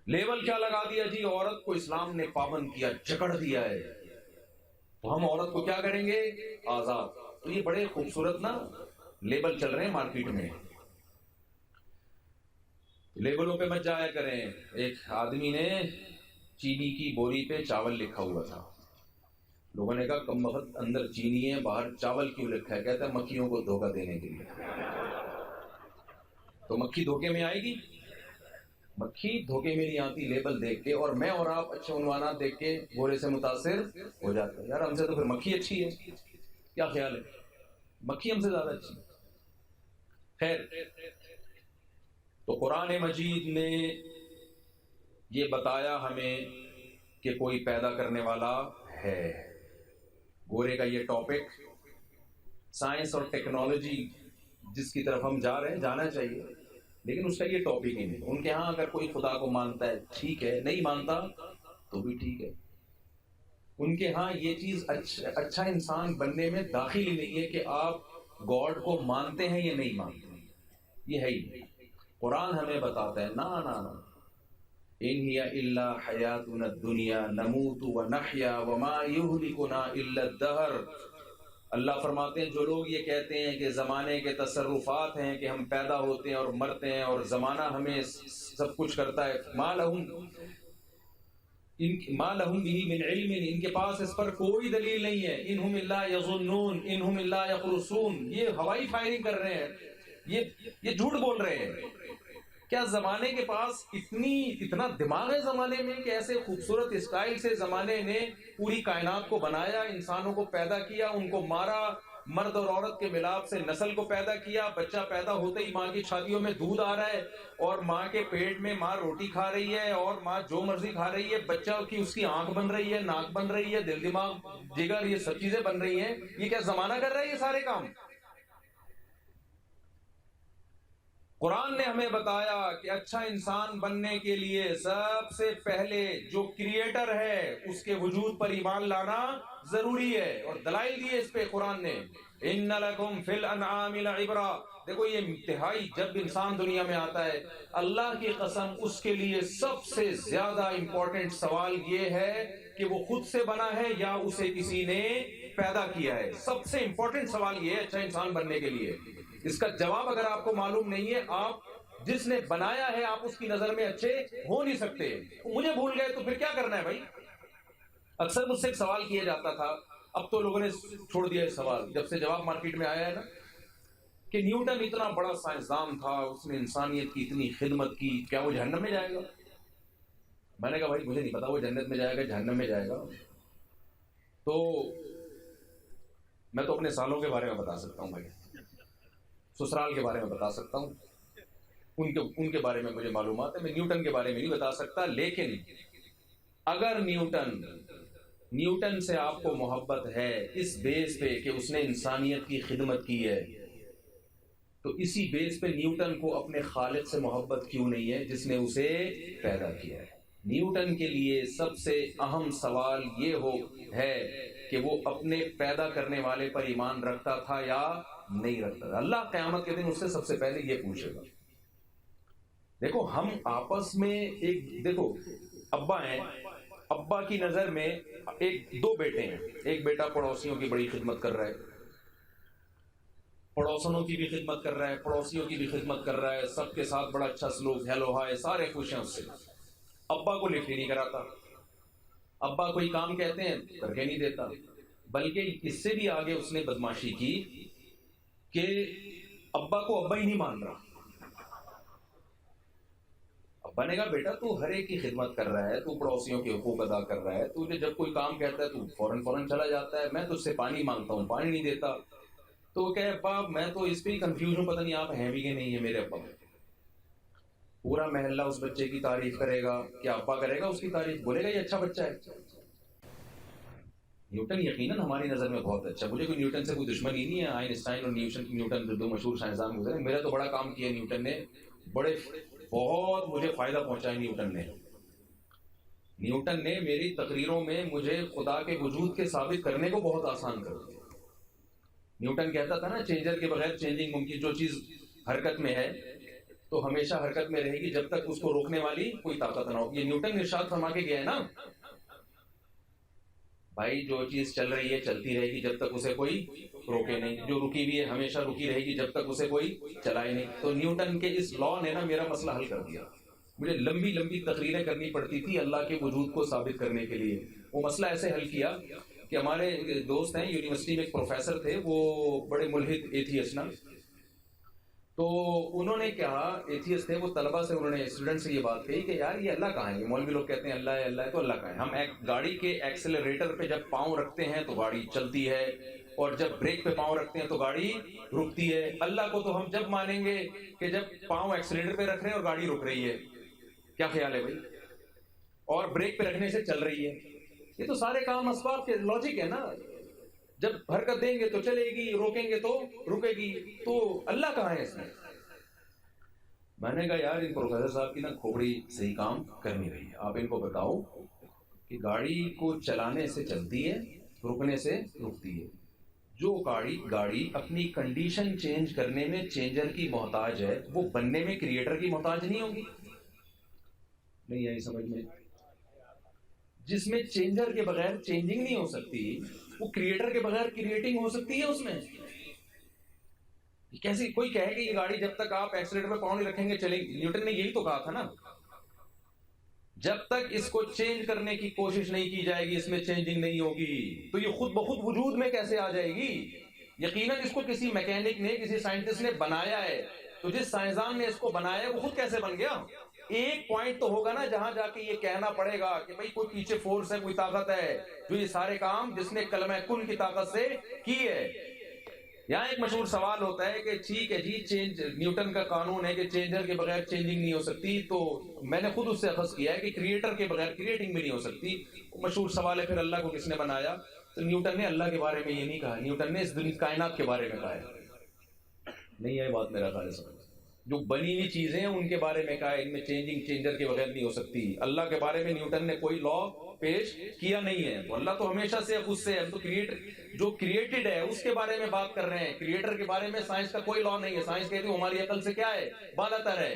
لیبل کیا لگا دیا جی؟ عورت کو اسلام نے پابند کیا، جکڑ دیا ہے، تو ہم عورت کو کیا کریں گے؟ آزاد۔ تو یہ بڑے خوبصورت نا لیبل چل رہے ہیں مارکیٹ میں، لیبلوں پہ مت جایا کریں۔ ایک آدمی نے چینی کی بوری پہ چاول لکھا ہوا تھا، لوگوں نے کہا کم وقت اندر چینی ہے باہر چاول کیوں لکھا ہے؟ کہتا ہے مکھیوں کو دھوکہ دینے کے لیے۔ تو مکھی دھوکے میں آئے گی؟ مکھی دھوکے میں نہیں آتی لیبل دیکھ کے، اور میں اور آپ اچھے عنوانات دیکھ کے گورے سے متاثر ہو جاتے ہیں، یار ہم سے تو پھر مکھی اچھی ہے، کیا خیال ہے؟ مکھی ہم سے زیادہ اچھی۔ خیر، تو قرآن مجید نے یہ بتایا ہمیں کہ کوئی پیدا کرنے والا ہے۔ گورے کا یہ ٹاپک، سائنس اور ٹیکنالوجی جس کی طرف ہم جا رہے ہیں، جانا چاہیے، لیکن اس کا یہ ٹاپک ہی نہیں۔ ان کے ہاں اگر کوئی خدا کو مانتا ہے ٹھیک ہے، نہیں مانتا تو بھی ٹھیک ہے، ان کے ہاں یہ چیز اچھا انسان بننے میں داخل ہی نہیں ہے کہ آپ گاڈ کو مانتے ہیں یا نہیں مانتے، یہ ہے ہی نہیں۔ قرآن ہمیں بتاتا ہے نا نا نا، ان ہی الا حیاتنا الدنیا نموت ونحیا وما یہلکنا الا الدہر۔ اللہ فرماتے ہیں جو لوگ یہ کہتے ہیں کہ زمانے کے تصرفات ہیں، کہ ہم پیدا ہوتے ہیں اور مرتے ہیں اور زمانہ ہمیں سب کچھ کرتا ہے، ما لہم بہ من علم، ان کے پاس اس پر کوئی دلیل نہیں ہے، انہم الا یظنون انہم الا یخرصون، یہ ہوائی فائرنگ کر رہے ہیں، یہ جھوٹ بول رہے ہیں۔ کیا زمانے کے پاس اتنا دماغ ہے زمانے میں کہ ایسے خوبصورت اسٹائل سے زمانے نے پوری کائنات کو بنایا، انسانوں کو پیدا کیا، ان کو مارا، مرد اور عورت کے ملاپ سے نسل کو پیدا کیا، بچہ پیدا ہوتے ہی ماں کی چھاتیوں میں دودھ آ رہا ہے، اور ماں کے پیٹ میں ماں روٹی کھا رہی ہے، اور ماں جو مرضی کھا رہی ہے، بچہ کی اس کی آنکھ بن رہی ہے، ناک بن رہی ہے، دل دماغ جگر، یہ سب چیزیں بن رہی ہیں۔ یہ کیا زمانہ کر رہا ہے یہ سارے کام؟ قرآن نے ہمیں بتایا کہ اچھا انسان بننے کے لیے سب سے پہلے جو کریٹر ہے اس کے وجود پر ایمان لانا ضروری ہے، اور دلائل دیے اس پہ قرآن نے، ان لکم فی الانعام لعبرہ۔ دیکھو یہ انتہائی، جب انسان دنیا میں آتا ہے اللہ کی قسم اس کے لیے سب سے زیادہ امپورٹنٹ سوال یہ ہے کہ وہ خود سے بنا ہے یا اسے کسی نے پیدا کیا ہے۔ سب سے امپورٹنٹ سوال یہ ہے اچھا انسان بننے کے لیے۔ اس کا جواب اگر آپ کو معلوم نہیں ہے، آپ جس نے بنایا ہے آپ اس کی نظر میں اچھے ہو نہیں سکتے۔ مجھے بھول گئے تو پھر کیا کرنا ہے بھائی؟ اکثر مجھ سے ایک سوال کیا جاتا تھا، اب تو لوگوں نے چھوڑ دیا ہے سوال، جب سے جواب مارکیٹ میں آیا ہے نا، کہ نیوٹن اتنا بڑا سائنسدان تھا، اس نے انسانیت کی اتنی خدمت کی، کیا وہ جہنم میں جائے گا؟ میں نے کہا بھائی مجھے نہیں پتا وہ جنت میں جائے گا جہنم میں جائے گا، تو میں تو اپنے سالوں کے بارے میں بتا سکتا ہوں بھائی، سسرال کے بارے میں بتا سکتا ہوں، ان کے بارے میں مجھے معلومات ہے، میں نیوٹن کے بارے میں نہیں بتا سکتا. لیکن اگر نیوٹن سے آپ کو محبت ہے اس بیس پہ کہ اس نے انسانیت کی خدمت کی ہے، تو اسی بیس پہ نیوٹن کو اپنے خالق سے محبت کیوں نہیں ہے جس نے اسے پیدا کیا ہے؟ نیوٹن کے لیے سب سے اہم سوال یہ ہے کہ وہ اپنے پیدا کرنے والے پر ایمان رکھتا تھا یا نہیں رکھتا تھا. اللہ قیامت کے دن اس سے سب سے پہلے یہ پوچھے گا. دیکھو ہم آپس میں دیکھو ابا ہیں، ابا کی نظر میں دو بیٹے ہیں، ایک بیٹا پڑوسیوں کی بڑی خدمت کر رہا ہے، پڑوسنوں کی بھی خدمت کر رہا ہے، پڑوسیوں کی بھی خدمت کر رہا ہے، سب کے ساتھ بڑا اچھا سلوک، ہیلو ہائے، سارے خوش ہیں اس سے. ابا کو لفٹ ہی نہیں کراتا، ابا کوئی کام کہتے ہیں کر کے نہیں دیتا، بلکہ اس سے بھی آگے اس نے بدماشی کی کہ ابا کو ابا ہی نہیں مان رہا. ابا نے کہا بیٹا تو ہر ایک کی خدمت کر رہا ہے، تو پڑوسیوں کے حقوق ادا کر رہا ہے، تجھے جب کوئی کام کہتا ہے تو فوراً چلا جاتا ہے، میں تجھ سے پانی مانگتا ہوں پانی نہیں دیتا. تو وہ کہے ابا میں تو اس پہ ہی کنفیوز ہوں، پتہ نہیں آپ ہیں بھی کہ نہیں ہے میرے ابا. پورا محلہ اس بچے کی تعریف کرے گا، کیا ابا کرے گا اس کی تعریف، بولے گا یہ اچھا بچہ ہے. نیوٹن یقیناً ہماری نظر میں بہت اچھا، مجھے کوئی نیوٹن سے کوئی دشمنی نہیں ہے. آئنسٹائن اور نیوٹن دو مشہور سائنسدان گزرے، میرا تو بڑا کام کیا نیوٹن نے، بہت مجھے فائدہ پہنچایا نیوٹن نے میری تقریروں میں مجھے خدا کے وجود کے ثابت کرنے کو بہت آسان کر دیا. نیوٹن کہتا تھا نا چینجر کے بغیر چینجنگ ممکن، جو چیز حرکت میں ہے تو ہمیشہ حرکت میں رہے گی جب تک اس کو روکنے والی کوئی طاقت نہ ہو. یہ نیوٹن ارشاد فرما کے گیا ہے نا بھائی، جو چیز چل رہی ہے چلتی رہے گی جب تک اسے کوئی روکے نہیں، جو رکی ہوئی ہے ہمیشہ رکی رہے گی جب تک اسے کوئی چلائے نہیں. تو نیوٹن کے اس لا نے نا میرا مسئلہ حل کر دیا. مجھے لمبی تقریریں کرنی پڑتی تھی اللہ کے وجود کو ثابت کرنے کے لیے، وہ مسئلہ ایسے حل کیا کہ ہمارے دوست ہیں یونیورسٹی میں ایک پروفیسر تھے، وہ بڑے ملحد ایتھیسٹ نا، تو انہوں نے کہا ایتھیسٹ تھے وہ، طلبہ سے انہوں نے اسٹوڈنٹ سے یہ بات کہی کہ یار یہ اللہ کہاں ہے؟ یہ مولوی لوگ کہتے ہیں اللہ ہے اللہ ہے، تو اللہ کہاں ہے؟ ہم ایک گاڑی کے ایکسلریٹر پہ جب پاؤں رکھتے ہیں تو گاڑی چلتی ہے، اور جب بریک پہ پاؤں رکھتے ہیں تو گاڑی رکتی ہے. اللہ کو تو ہم جب مانیں گے کہ جب پاؤں ایکسلریٹر پہ رکھ رہے ہیں اور گاڑی رک رہی ہے. کیا خیال ہے بھائی؟ اور بریک پہ رکھنے سے چل رہی ہے. یہ تو سارے کام اسباب کے لاجک ہے نا، جب حرکت دیں گے تو چلے گی، روکیں گے تو رکے گی. تو اللہ کہاں ہے اس میں؟ میں نے کہا یار ان پروفیسر صاحب کی نا کھوپڑی صحیح کام کر نہیں رہی ہے. آپ ان کو بتاؤ کہ گاڑی کو چلانے سے چلتی ہے، رکنے سے رکتی ہے. جو گاڑی اپنی کنڈیشن چینج کرنے میں چینجر کی محتاج ہے، وہ بننے میں کریٹر کی محتاج نہیں ہوگی؟ نہیں آئی سمجھ میں؟ جس میں چینجر کے بغیر چینجنگ نہیں ہو سکتی، وہ کریٹر کے بغیر کریٹنگ ہو سکتی ہے. اس میں کیسے کوئی کہے کہ یہ گاڑی جب تک آپ ایکسیلیٹر پہ پاؤں نہیں رکھیں گے چلے گی؟ نیوٹن نے یہی تو کہا تھا نا، جب تک اس کو چینج کرنے کی کوشش نہیں کی جائے گی اس میں چینجنگ نہیں ہوگی. تو یہ خود بخود وجود میں کیسے آ جائے گی؟ یقیناً اس کو کسی میکینک نے، کسی سائنٹسٹ نے بنایا ہے. تو جس سائنسدان نے اس کو بنایا ہے وہ خود کیسے بن گیا؟ ایک پوائنٹ تو ہوگا نا جہاں جا کے یہ کہنا پڑے گا کہ بھئی کوئی پیچھے فورس ہے، کوئی طاقت ہے جو یہ سارے کام جس نے کلمہ کن کی طاقت سے کی ہے. یہاں ایک مشہور سوال ہوتا ہے کہ ٹھیک ہے جی نیوٹن کا قانون ہے کہ چینجر کے بغیر چینجنگ نہیں ہو سکتی، تو میں نے خود اس سے اخذ کیا ہے کہ کریٹر کے بغیر کریٹنگ بھی نہیں ہو سکتی. مشہور سوال ہے پھر اللہ کو کس نے بنایا؟ تو نیوٹن نے اللہ کے بارے میں یہ نہیں کہا، نیوٹن نے اس دنیا کائنات کے بارے میں کہا ہے. نہیں ہے بات میرا خیال ہے، جو بنی ہوئی چیزیں ہیں ان کے بارے میں کہا ہے، ان میں چینجنگ چینجر کے بغیر نہیں ہو سکتی. اللہ کے بارے میں نیوٹن نے کوئی لا پیش کیا نہیں ہے. تو اللہ تو ہمیشہ سے خود سے ہے، تو جو کریٹڈ ہے اس کے بارے میں بات کر رہے ہیں. کریٹر کے بارے میں سائنس کا کوئی لا نہیں ہے. سائنس کہتی ہے ہماری عقل سے کیا ہے، بالاتر ہے.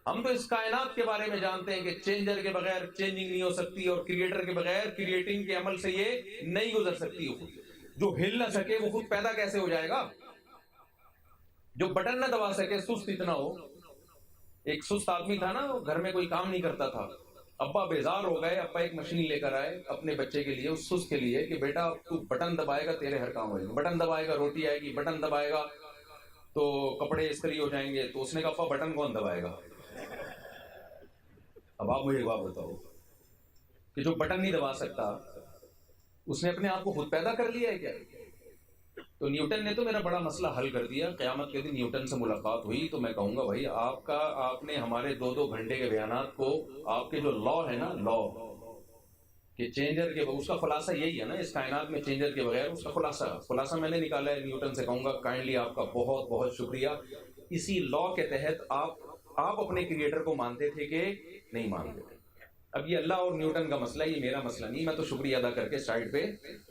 ہم تو اس کائنات کے بارے میں جانتے ہیں کہ چینجر کے بغیر چینجنگ نہیں ہو سکتی، اور کریٹر کے بغیر کریٹنگ کے عمل سے یہ نہیں گزر سکتی. جو ہل نہ سکے وہ خود پیدا کیسے ہو جائے گا؟ جو بٹن نہ دبا سکے، سست اتنا ہو. ایک سست آدمی تھا نا، گھر میں کوئی کام نہیں کرتا تھا. ابا بیزار ہو گئے، ابا ایک مشین لے کر آئے اپنے بچے کے لیے، اس سست کے لیے، کہ بیٹا تو بٹن دبائے گا تیرے ہر کام ہوئے گا. بٹن دبائے گا روٹی آئے گی، بٹن دبائے گا تو کپڑے استری ہو جائیں گے. تو اس نے کہا ابا بٹن کون دبائے گا؟ اب آپ مجھے ایک بات بتاؤ کہ جو بٹن نہیں دبا سکتا اس نے اپنے آپ کو خود پیدا کر لیا ہے کیا؟ تو نیوٹن نے تو میرا بڑا مسئلہ حل کر دیا. قیامت کے دن نیوٹن سے ملاقات ہوئی تو میں کہوں گا بھائی آپ نے ہمارے 2 گھنٹے کے بیانات کو، آپ کے جو لا ہے نا، لا کہ چینجر کے، اس کا خلاصہ یہی ہے نا اس کائنات میں، چینجر کے بغیر اس کا خلاصہ میں نے نکالا ہے نیوٹن سے. کہوں گا کائنڈلی آپ کا بہت بہت شکریہ. اسی لا کے تحت آپ اپنے کریٹر کو مانتے تھے کہ نہیں مانتے تھے. اب یہ اللہ اور نیوٹن کا مسئلہ، یہ میرا مسئلہ نہیں. میں تو شکریہ ادا کر کے سائڈ پہ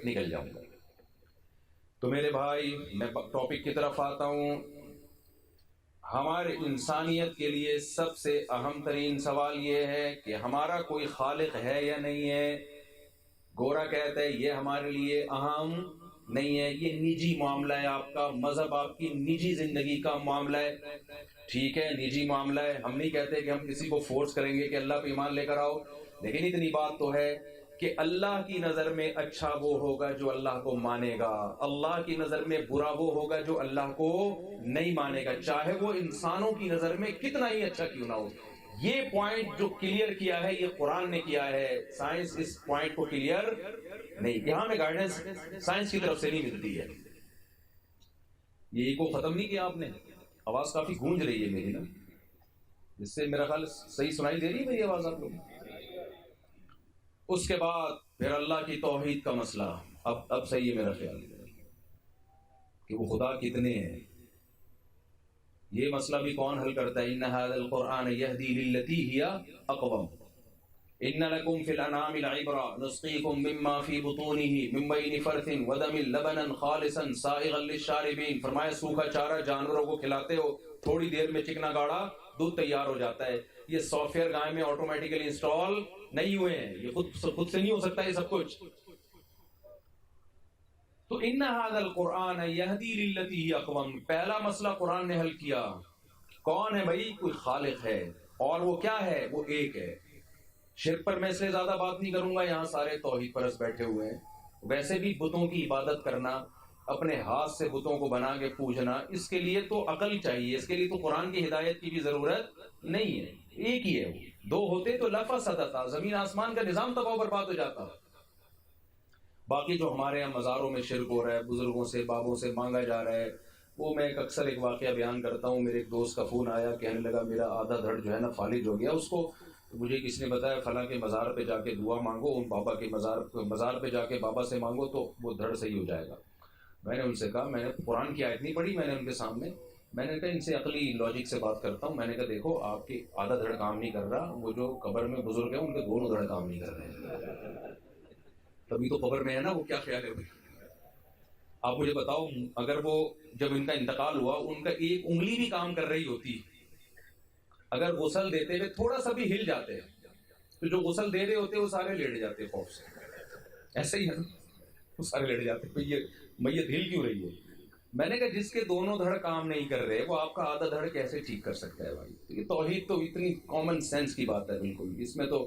نکل جاؤں گا. تو میرے بھائی میں ٹاپک کی طرف آتا ہوں. ہمارے انسانیت کے لیے سب سے اہم ترین سوال یہ ہے کہ ہمارا کوئی خالق ہے یا نہیں ہے. گورا کہتا ہے یہ ہمارے لیے اہم نہیں ہے، یہ نجی معاملہ ہے آپ کا، مذہب آپ کی نجی زندگی کا معاملہ ہے. ٹھیک ہے، نجی معاملہ ہے. ہم نہیں کہتے کہ ہم کسی کو فورس کریں گے کہ اللہ پہ ایمان لے کر آؤ، لیکن اتنی بات تو ہے کہ اللہ کی نظر میں اچھا وہ ہوگا جو اللہ کو مانے گا، اللہ کی نظر میں برا وہ ہوگا جو اللہ کو نہیں مانے گا، چاہے وہ انسانوں کی نظر میں کتنا ہی اچھا کیوں نہ ہو. یہ پوائنٹ جو کلیئر کیا ہے یہ قرآن نے کیا ہے. سائنس اس پوائنٹ کو کلیئر نہیں، یہاں میں گائیڈنس سائنس کی طرف سے نہیں ملتی ہے. یہی کو ختم نہیں کیا آپ نے. آواز کافی گونج رہی ہے میری نا، جس سے میرا خیال صحیح سنائی دے رہی ہے میری آواز آپ لوگ. اس کے بعد پھر اللہ کی توحید کا مسئلہ. اب صحیح ہے میرا خیال کہ وہ خدا کتنے ہیں. یہ مسئلہ بھی کون حل کرتا ہے؟ ان هذا القرآن يهدي للتي هي اقوم ان لكم في الانعام العبرة نسقيكم مما في بطونه من بين فرث ودم لبنا خالصا سائغا للشاربين. فرمایا سوکھا چارہ جانوروں کو کھلاتے ہو، تھوڑی دیر میں چکنا گاڑا دودھ تیار ہو جاتا ہے. یہ سافٹ ویئر گائے میں آٹومیٹیکلی انسٹال نہیں ہوئے ہیں، یہ خود سے نہیں ہو سکتا یہ سب کچھ. تو ان هذا القرآن يهدي للتي هي اقوم. پہلا مسئلہ قرآن نے حل کیا. کون ہے بھائی؟ کوئی خالق ہے، اور وہ کیا ہے؟ وہ ایک ہے. شرک پر میں اس لیے زیادہ بات نہیں کروں گا، یہاں سارے توحید پرست بیٹھے ہوئے ہیں. ویسے بھی بتوں کی عبادت کرنا، اپنے ہاتھ سے بتوں کو بنا کے پوجنا، اس کے لیے تو عقل چاہیے، اس کے لیے تو قرآن کی ہدایت کی بھی ضرورت نہیں ہے. ایک ہی ہے وہ. 2 ہوتے تو لفسدتا، زمین آسمان کا نظام تباہ و برباد ہو جاتا. باقی جو ہمارے یہاں مزاروں میں شرک ہو رہا ہے، بزرگوں سے بابوں سے مانگا جا رہا ہے، وہ میں اکثر ایک واقعہ بیان کرتا ہوں. میرے ایک دوست کا فون آیا، کہنے لگا میرا آدھا دھڑ جو ہے نا فالج ہو گیا. اس کو مجھے کسی نے بتایا فلاں کے مزار پہ جا کے دعا مانگو، ان بابا کے مزار پہ جا کے بابا سے مانگو تو وہ دھڑ صحیح ہو جائے گا. میں نے ان سے کہا، میں نے قرآن کی آیت نہیں پڑھی، میں نے ان کے سامنے میں نے کہا ان سے عقلی لاجک سے بات کرتا ہوں. میں نے کہا دیکھو آپ کی آدھا دھڑ کام نہیں کر رہا، وہ جو قبر میں بزرگ ہیں ان کے دونوں دھڑ کام نہیں کر رہے ہیں. تبھی تو قبر میں ہے نا. وہ کیا خیال ہے آپ مجھے بتاؤ، اگر وہ جب ان کا انتقال ہوا ان کا ایک انگلی بھی کام کر رہی ہوتی، اگر غسل دیتے ہوئے تھوڑا سا بھی ہل جاتے تو جو غسل دے رہے ہوتے وہ سارے لیٹ جاتے خوف سے. ایسے ہی ہے نا، وہ سارے لیٹ جاتے. تو یہ میت ہل کیوں رہی ہے؟ میں نے کہا جس کے دونوں دھڑ کام نہیں کر رہے وہ آپ کا آدھا دھڑ کیسے ٹھیک کر سکتا ہے بھائی؟ یہ توحید تو اتنی کامن سینس کی بات ہے بالکل. اس میں تو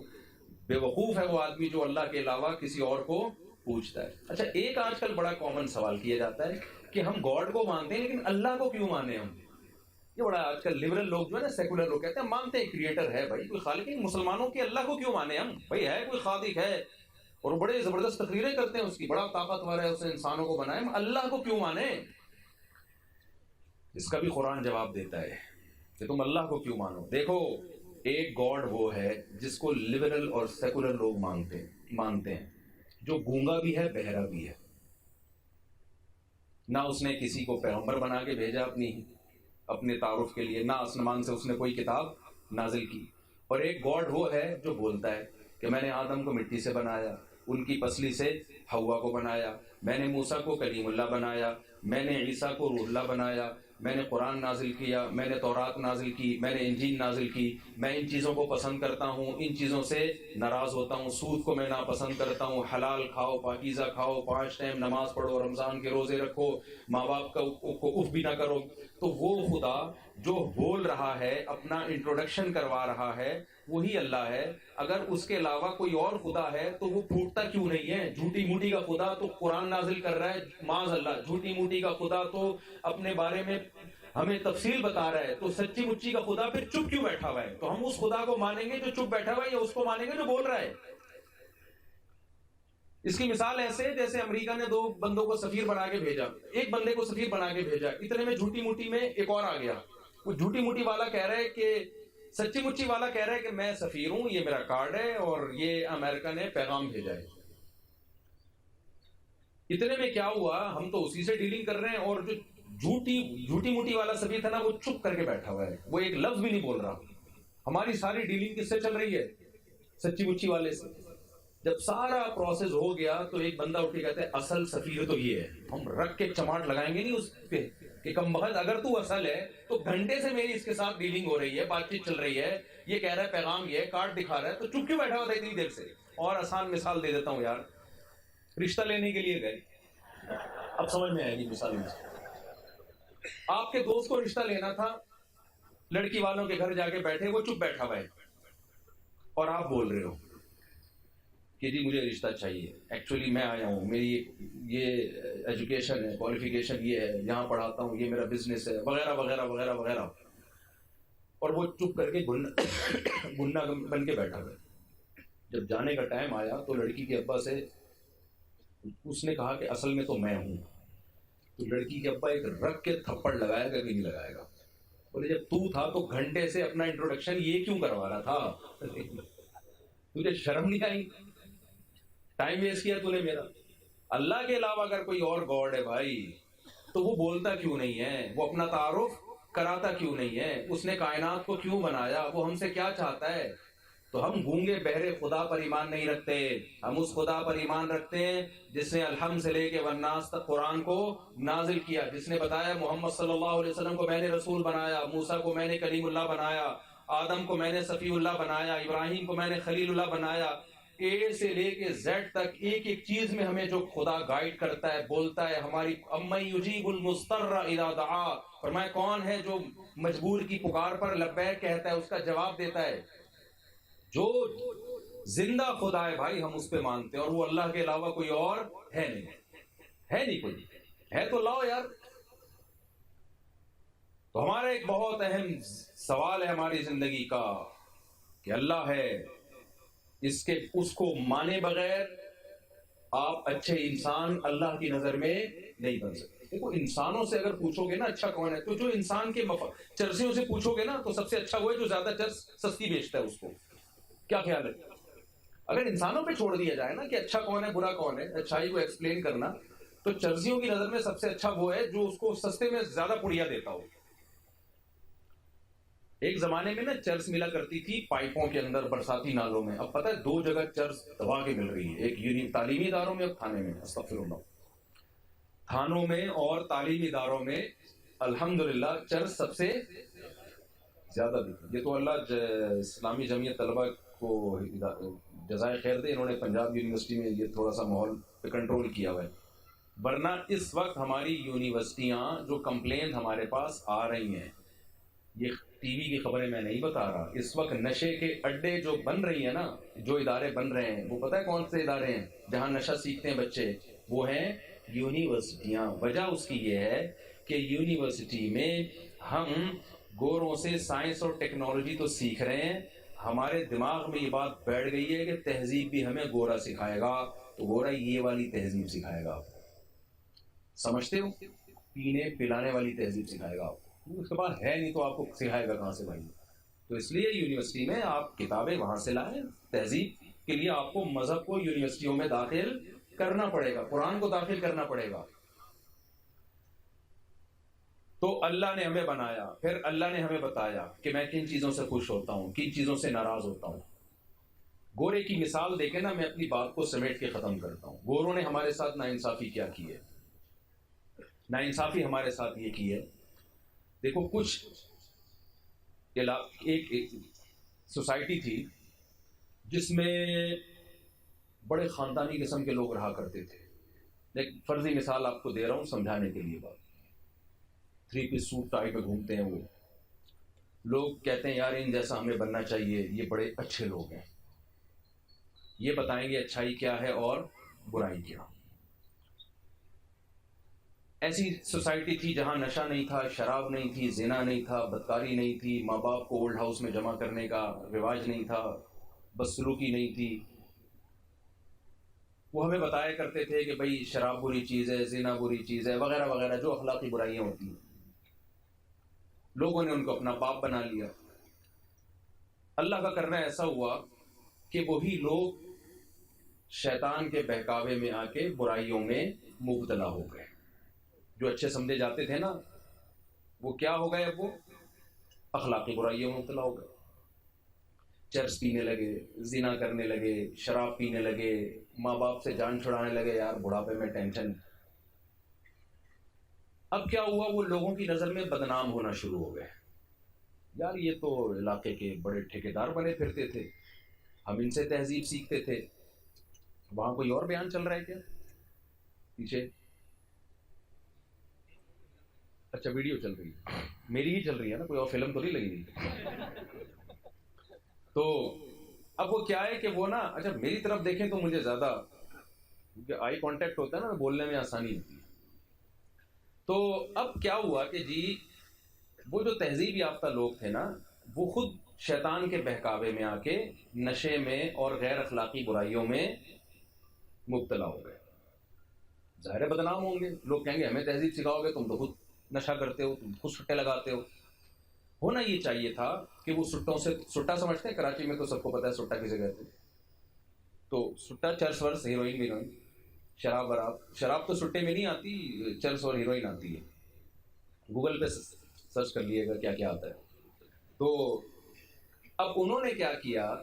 بے وقوف ہے وہ آدمی جو اللہ کے علاوہ کسی اور کو پوچھتا ہے. اچھا ایک آج کل بڑا کامن سوال کیا جاتا ہے کہ ہم گاڈ کو مانتے ہیں لیکن اللہ کو کیوں مانے ہم؟ یہ بڑا آج کل لبرل لوگ جو ہے نا، سیکولر لوگ کہتے ہیں مانتے ہیں کریٹر ہے بھائی، کوئی خالق نہیں. مسلمانوں کے اللہ کو کیوں مانے ہم؟ بھائی ہے کوئی خالق ہے، اور بڑے زبردست تقریریں کرتے ہیں اس کی، بڑا طاقتور ہے، اس نے انسانوں کو بنایا، ہم اللہ کو کیوں مانے؟ اس کا بھی قرآن جواب دیتا ہے کہ تم اللہ کو کیوں مانو. دیکھو ایک گاڈ وہ ہے جس کو لبرل اور سیکولر لوگ مانتے ہیں، جو گونگا بھی ہے بہرا بھی ہے. نہ اس نے کسی کو پیغمبر بنا کے بھیجا اپنے تعارف کے لیے، نہ آسمان سے اس نے کوئی کتاب نازل کی. اور ایک گاڈ وہ ہے جو بولتا ہے کہ میں نے آدم کو مٹی سے بنایا، ان کی پسلی سے حوا کو بنایا، میں نے موسیٰ کو کلیم اللہ بنایا، میں نے عیسیٰ کو روح اللہ بنایا، میں نے قرآن نازل کیا، میں نے تورات نازل کی، میں نے انجیل نازل کی، میں ان چیزوں کو پسند کرتا ہوں، ان چیزوں سے ناراض ہوتا ہوں، سود کو میں ناپسند کرتا ہوں، حلال کھاؤ، پاکیزہ کھاؤ، 5 ٹائم نماز پڑھو، رمضان کے روزے رکھو، ماں باپ کو اف بھی نہ کرو. تو وہ خدا جو بول رہا ہے، اپنا انٹروڈکشن کروا رہا ہے، وہی اللہ ہے. اگر اس کے علاوہ کوئی اور خدا ہے تو وہ پھوٹتا کیوں نہیں ہے؟ جھوٹی موٹی کا خدا تو قرآن نازل کر رہا ہے، معاذ اللہ. جھوٹی موٹی کا خدا تو اپنے بارے میں ہمیں تفصیل بتا رہا ہے، تو سچی مچی کا خدا پھر چپ کیوں بیٹھا ہوا ہے؟ تو ہم اس خدا کو مانیں گے جو چپ بیٹھا ہوا ہے، یا اس کو مانیں گے جو بول رہا ہے؟ اس کی مثال ایسے ہے جیسے امریکہ نے 2 بندوں کو سفیر بنا کے بھیجا، ایک بندے کو سفیر بنا کے بھیجا، اتنے میں جھوٹی موٹی میں ایک اور آ گیا. وہ جھوٹی موٹی والا کہہ رہا ہے کہ سچی مچی والا کہہ رہا ہے کہ میں سفیر ہوں، یہ میرا کارڈ ہے اور یہ امریکہ نے پیغام بھیجا ہے. اتنے میں کیا ہوا، ہم تو اسی سے ڈیلنگ کر رہے ہیں، اور جو جھوٹی موٹی والا سفیر تھا نا، وہ چپ کر کے بیٹھا ہوا ہے، وہ ایک لفظ بھی نہیں بول رہا. ہماری ساری ڈیلنگ کس سے چل رہی ہے؟ سچی مچی والے سے. جب سارا پروسیس ہو گیا تو ایک بندہ اٹھ کے کہتا ہے اصل سفیر تو یہ ہے. ہم رکھ کے چماٹ لگائیں گے نہیں اس پہ کہ کم بخت اگر تو اصل ہے تو گھنٹے سے میری اس کے ساتھ ڈیلنگ ہو رہی ہے، بات چیت چل رہی ہے، یہ کہہ رہا ہے پیغام یہ ہے، کارڈ دکھا رہا ہے، تو چپ کیوں بیٹھا ہوا تھا اتنی دیر سے؟ اور آسان مثال دے دیتا ہوں یار، رشتہ لینے کے لیے گئے، اب سمجھ میں آئے گی مثال. آپ کے دوست کو رشتہ لینا تھا، لڑکی والوں کے گھر جا کے بیٹھے، وہ چپ بیٹھا ہوا ہے، اور آپ بول رہے ہو کہ جی مجھے رشتہ چاہیے، ایکچولی میں آیا ہوں، میری یہ ایجوکیشن ہے، کوالیفیکیشن یہ ہے، یہاں پڑھاتا ہوں، یہ میرا بزنس ہے، وغیرہ وغیرہ وغیرہ وغیرہ. اور وہ چپ کر کے گننا بن کے بیٹھا ہوا. جب جانے کا ٹائم آیا تو لڑکی کے ابا سے اس نے کہا کہ اصل میں تو میں ہوں. تو لڑکی کے ابا ایک رکھ کے تھپڑ لگائے گا کہ نہیں لگائے گا؟ بولے جب تو تھا تو گھنٹے سے اپنا انٹروڈکشن یہ کیوں کروا رہا تھا؟ تجھے شرم نہیں آئی؟ ٹائم ویسٹ کیا تو نے میرا. اللہ کے علاوہ اگر کوئی اور گاڈ ہے بھائی تو وہ بولتا کیوں نہیں ہے؟ وہ اپنا تعارف کراتا کیوں نہیں ہے؟ اس نے کائنات کو کیوں بنایا؟ وہ ہم سے کیا چاہتا ہے؟ تو ہم گونگے بہرے خدا پر ایمان نہیں رکھتے، ہم اس خدا پر ایمان رکھتے ہیں جس نے الحمد سے لے کے والناس تک قرآن کو نازل کیا، جس نے بتایا محمد صلی اللہ علیہ وسلم کو میں نے رسول بنایا، موسیٰ کو میں نے کلیم اللہ بنایا، آدم کو میں نے صفی اللہ بنایا، ابراہیم کو میں نے خلیل اللہ بنایا. اے سے لے کے زیڈ تک ایک ایک چیز میں ہمیں جو خدا گائیڈ کرتا ہے، بولتا ہے ہماری امن یجیب المضطر اذا دعا، فرمایا کون ہے جو مجبور کی پکار پر لبیک کہتا ہے، اس کا جواب دیتا ہے. جو زندہ خدا ہے بھائی ہم اس پہ مانتے ہیں، اور وہ اللہ کے علاوہ کوئی اور ہے نہیں، ہے نہیں کوئی، ہے تو لاؤ یار. تو ہمارا ایک بہت اہم سوال ہے ہماری زندگی کا کہ اللہ ہے، اس کو مانے بغیر آپ اچھے انسان اللہ کی نظر میں نہیں بن سکتے. دیکھو انسانوں سے اگر پوچھو گے نا اچھا کون ہے، تو جو انسان کے چرسیوں سے پوچھو گے نا تو سب سے اچھا وہ ہے جو زیادہ چرس سستی بیچتا ہے. اس کو کیا خیال ہے؟ اگر انسانوں پہ چھوڑ دیا جائے نا کہ اچھا کون ہے برا کون ہے، اچھائی کو ایکسپلین کرنا، تو چرسیوں کی نظر میں سب سے اچھا وہ ہے جو اس کو سستے میں زیادہ پڑیا دیتا ہو. ایک زمانے میں نا چرس ملا کرتی تھی پائپوں کے اندر برساتی نالوں میں، اب پتہ ہے 2 جگہ چرس دبا کے مل رہی ہے، ایک تعلیمی اداروں میں اور تھانے میں. استغفر اللہ. تھانوں میں اور تعلیمی اداروں میں الحمدللہ چرس سب سے زیادہ دکھ. یہ تو اللہ اسلامی جمعیت طلبہ کو جزائے خیر دے، انہوں نے پنجاب یونیورسٹی میں یہ تھوڑا سا ماحول پہ کنٹرول کیا ہوا ہے. ورنہ اس وقت ہماری یونیورسٹیاں جو کمپلین ہمارے پاس آ رہی ہیں، یہ ٹی وی کی خبریں میں نہیں بتا رہا، اس وقت نشے کے اڈے جو بن رہی ہیں نا، جو ادارے بن رہے ہیں، وہ پتہ ہے کون سے ادارے ہیں جہاں نشہ سیکھتے ہیں بچے؟ وہ ہیں یونیورسٹیاں. وجہ اس کی یہ ہے کہ یونیورسٹی میں ہم گوروں سے سائنس اور ٹیکنالوجی تو سیکھ رہے ہیں، ہمارے دماغ میں یہ بات بیٹھ گئی ہے کہ تہذیب بھی ہمیں گورا سکھائے گا، تو گورا یہ والی تہذیب سکھائے گا. سمجھتے ہو؟ پینے پلانے والی تہذیب سکھائے گا آپ. اس کے بعد ہے نہیں تو آپ کو سکھائے گا کہاں سے بھائی؟ تو اس لیے یونیورسٹی میں آپ کتابیں وہاں سے لائیں. تہذیب کے لیے آپ کو مذہب کو یونیورسٹیوں میں داخل کرنا پڑے گا، قرآن کو داخل کرنا پڑے گا. تو اللہ نے ہمیں بنایا، پھر اللہ نے ہمیں بتایا کہ میں کن چیزوں سے خوش ہوتا ہوں، کن چیزوں سے ناراض ہوتا ہوں. گورے کی مثال دے کے نا میں اپنی بات کو سمیٹ کے ختم کرتا ہوں. گوروں نے ہمارے ساتھ ناانصافی کیا کی ہے؟ ناانصافی ہمارے ساتھ یہ کی ہے، دیکھو کچھ ایک سوسائٹی تھی جس میں بڑے خاندانی قسم کے لوگ رہا کرتے تھے. ایک فرضی مثال آپ کو دے رہا ہوں سمجھانے کے لیے. بات 3 پیس سوٹ ٹائی پہ گھومتے ہیں وہ لوگ، کہتے ہیں یار ان جیسا ہمیں بننا چاہیے، یہ بڑے اچھے لوگ ہیں، یہ بتائیں گے اچھائی کیا ہے اور برائی کیا. ایسی سوسائٹی تھی جہاں نشہ نہیں تھا، شراب نہیں تھی، زنا نہیں تھا، بدکاری نہیں تھی، ماں باپ کو اولڈ ہاؤس میں جمع کرنے کا رواج نہیں تھا، بدسلوکی نہیں تھی. وہ ہمیں بتایا کرتے تھے کہ بھائی شراب بری چیز ہے، زنا بری چیز ہے، وغیرہ وغیرہ، جو اخلاقی برائیاں ہوتی ہیں. لوگوں نے ان کو اپنا باپ بنا لیا. اللہ کا کرنا ایسا ہوا کہ وہی لوگ شیطان کے بہکاوے میں آ کے برائیوں میں مبتلا ہو گئے. جو اچھے سمجھے جاتے تھے نا، وہ کیا ہو گئے؟ اب وہ اخلاقی برائیوں میں مبتلا ہو گئے. چرس پینے لگے، زنا کرنے لگے، شراب پینے لگے، ماں باپ سے جان چھڑانے لگے، یار بڑھاپے میں ٹینشن. اب کیا ہوا؟ وہ لوگوں کی نظر میں بدنام ہونا شروع ہو گئے. یار یہ تو علاقے کے بڑے ٹھیکیدار بنے پھرتے تھے، ہم ان سے تہذیب سیکھتے تھے. وہاں کوئی اور بیان چل رہا ہے کیا پیچھے؟ اچھا ویڈیو چل رہی ہے، میری ہی چل رہی ہے نا، کوئی اور فلم تو نہیں لگی ہوئی. تو اب وہ کیا ہے کہ وہ نا، اچھا میری طرف دیکھیں تو مجھے زیادہ، کیونکہ آئی کانٹیکٹ ہوتا ہے نا، بولنے میں آسانی ہوتی ہے. تو اب کیا ہوا کہ جی وہ جو تہذیب یافتہ لوگ تھے نا، وہ خود شیطان کے بہکاوے میں آ کے نشے میں اور غیر اخلاقی برائیوں میں مبتلا ہو گئے. ظاہر بدنام ہوں گے، لوگ کہیں گے ہمیں تہذیب سکھاؤ گے، تم تو خود نشہ کرتے ہو، تم خود سٹے لگاتے ہو. ہونا یہ چاہیے تھا کہ وہ سٹوں سے، سٹا سمجھتے ہیں کراچی میں تو سب کو پتا ہے سٹا کسے کہتے ہیں. تو سٹا چرس ورس، ہیروئن ویروئن، شراب وراب. شراب تو سٹے میں نہیں آتی، چرس اور ہیروئن آتی ہے. گوگل پہ سرچ کر لیے گا کیا کیا آتا ہے. تو اب انہوں نے کیا کیا،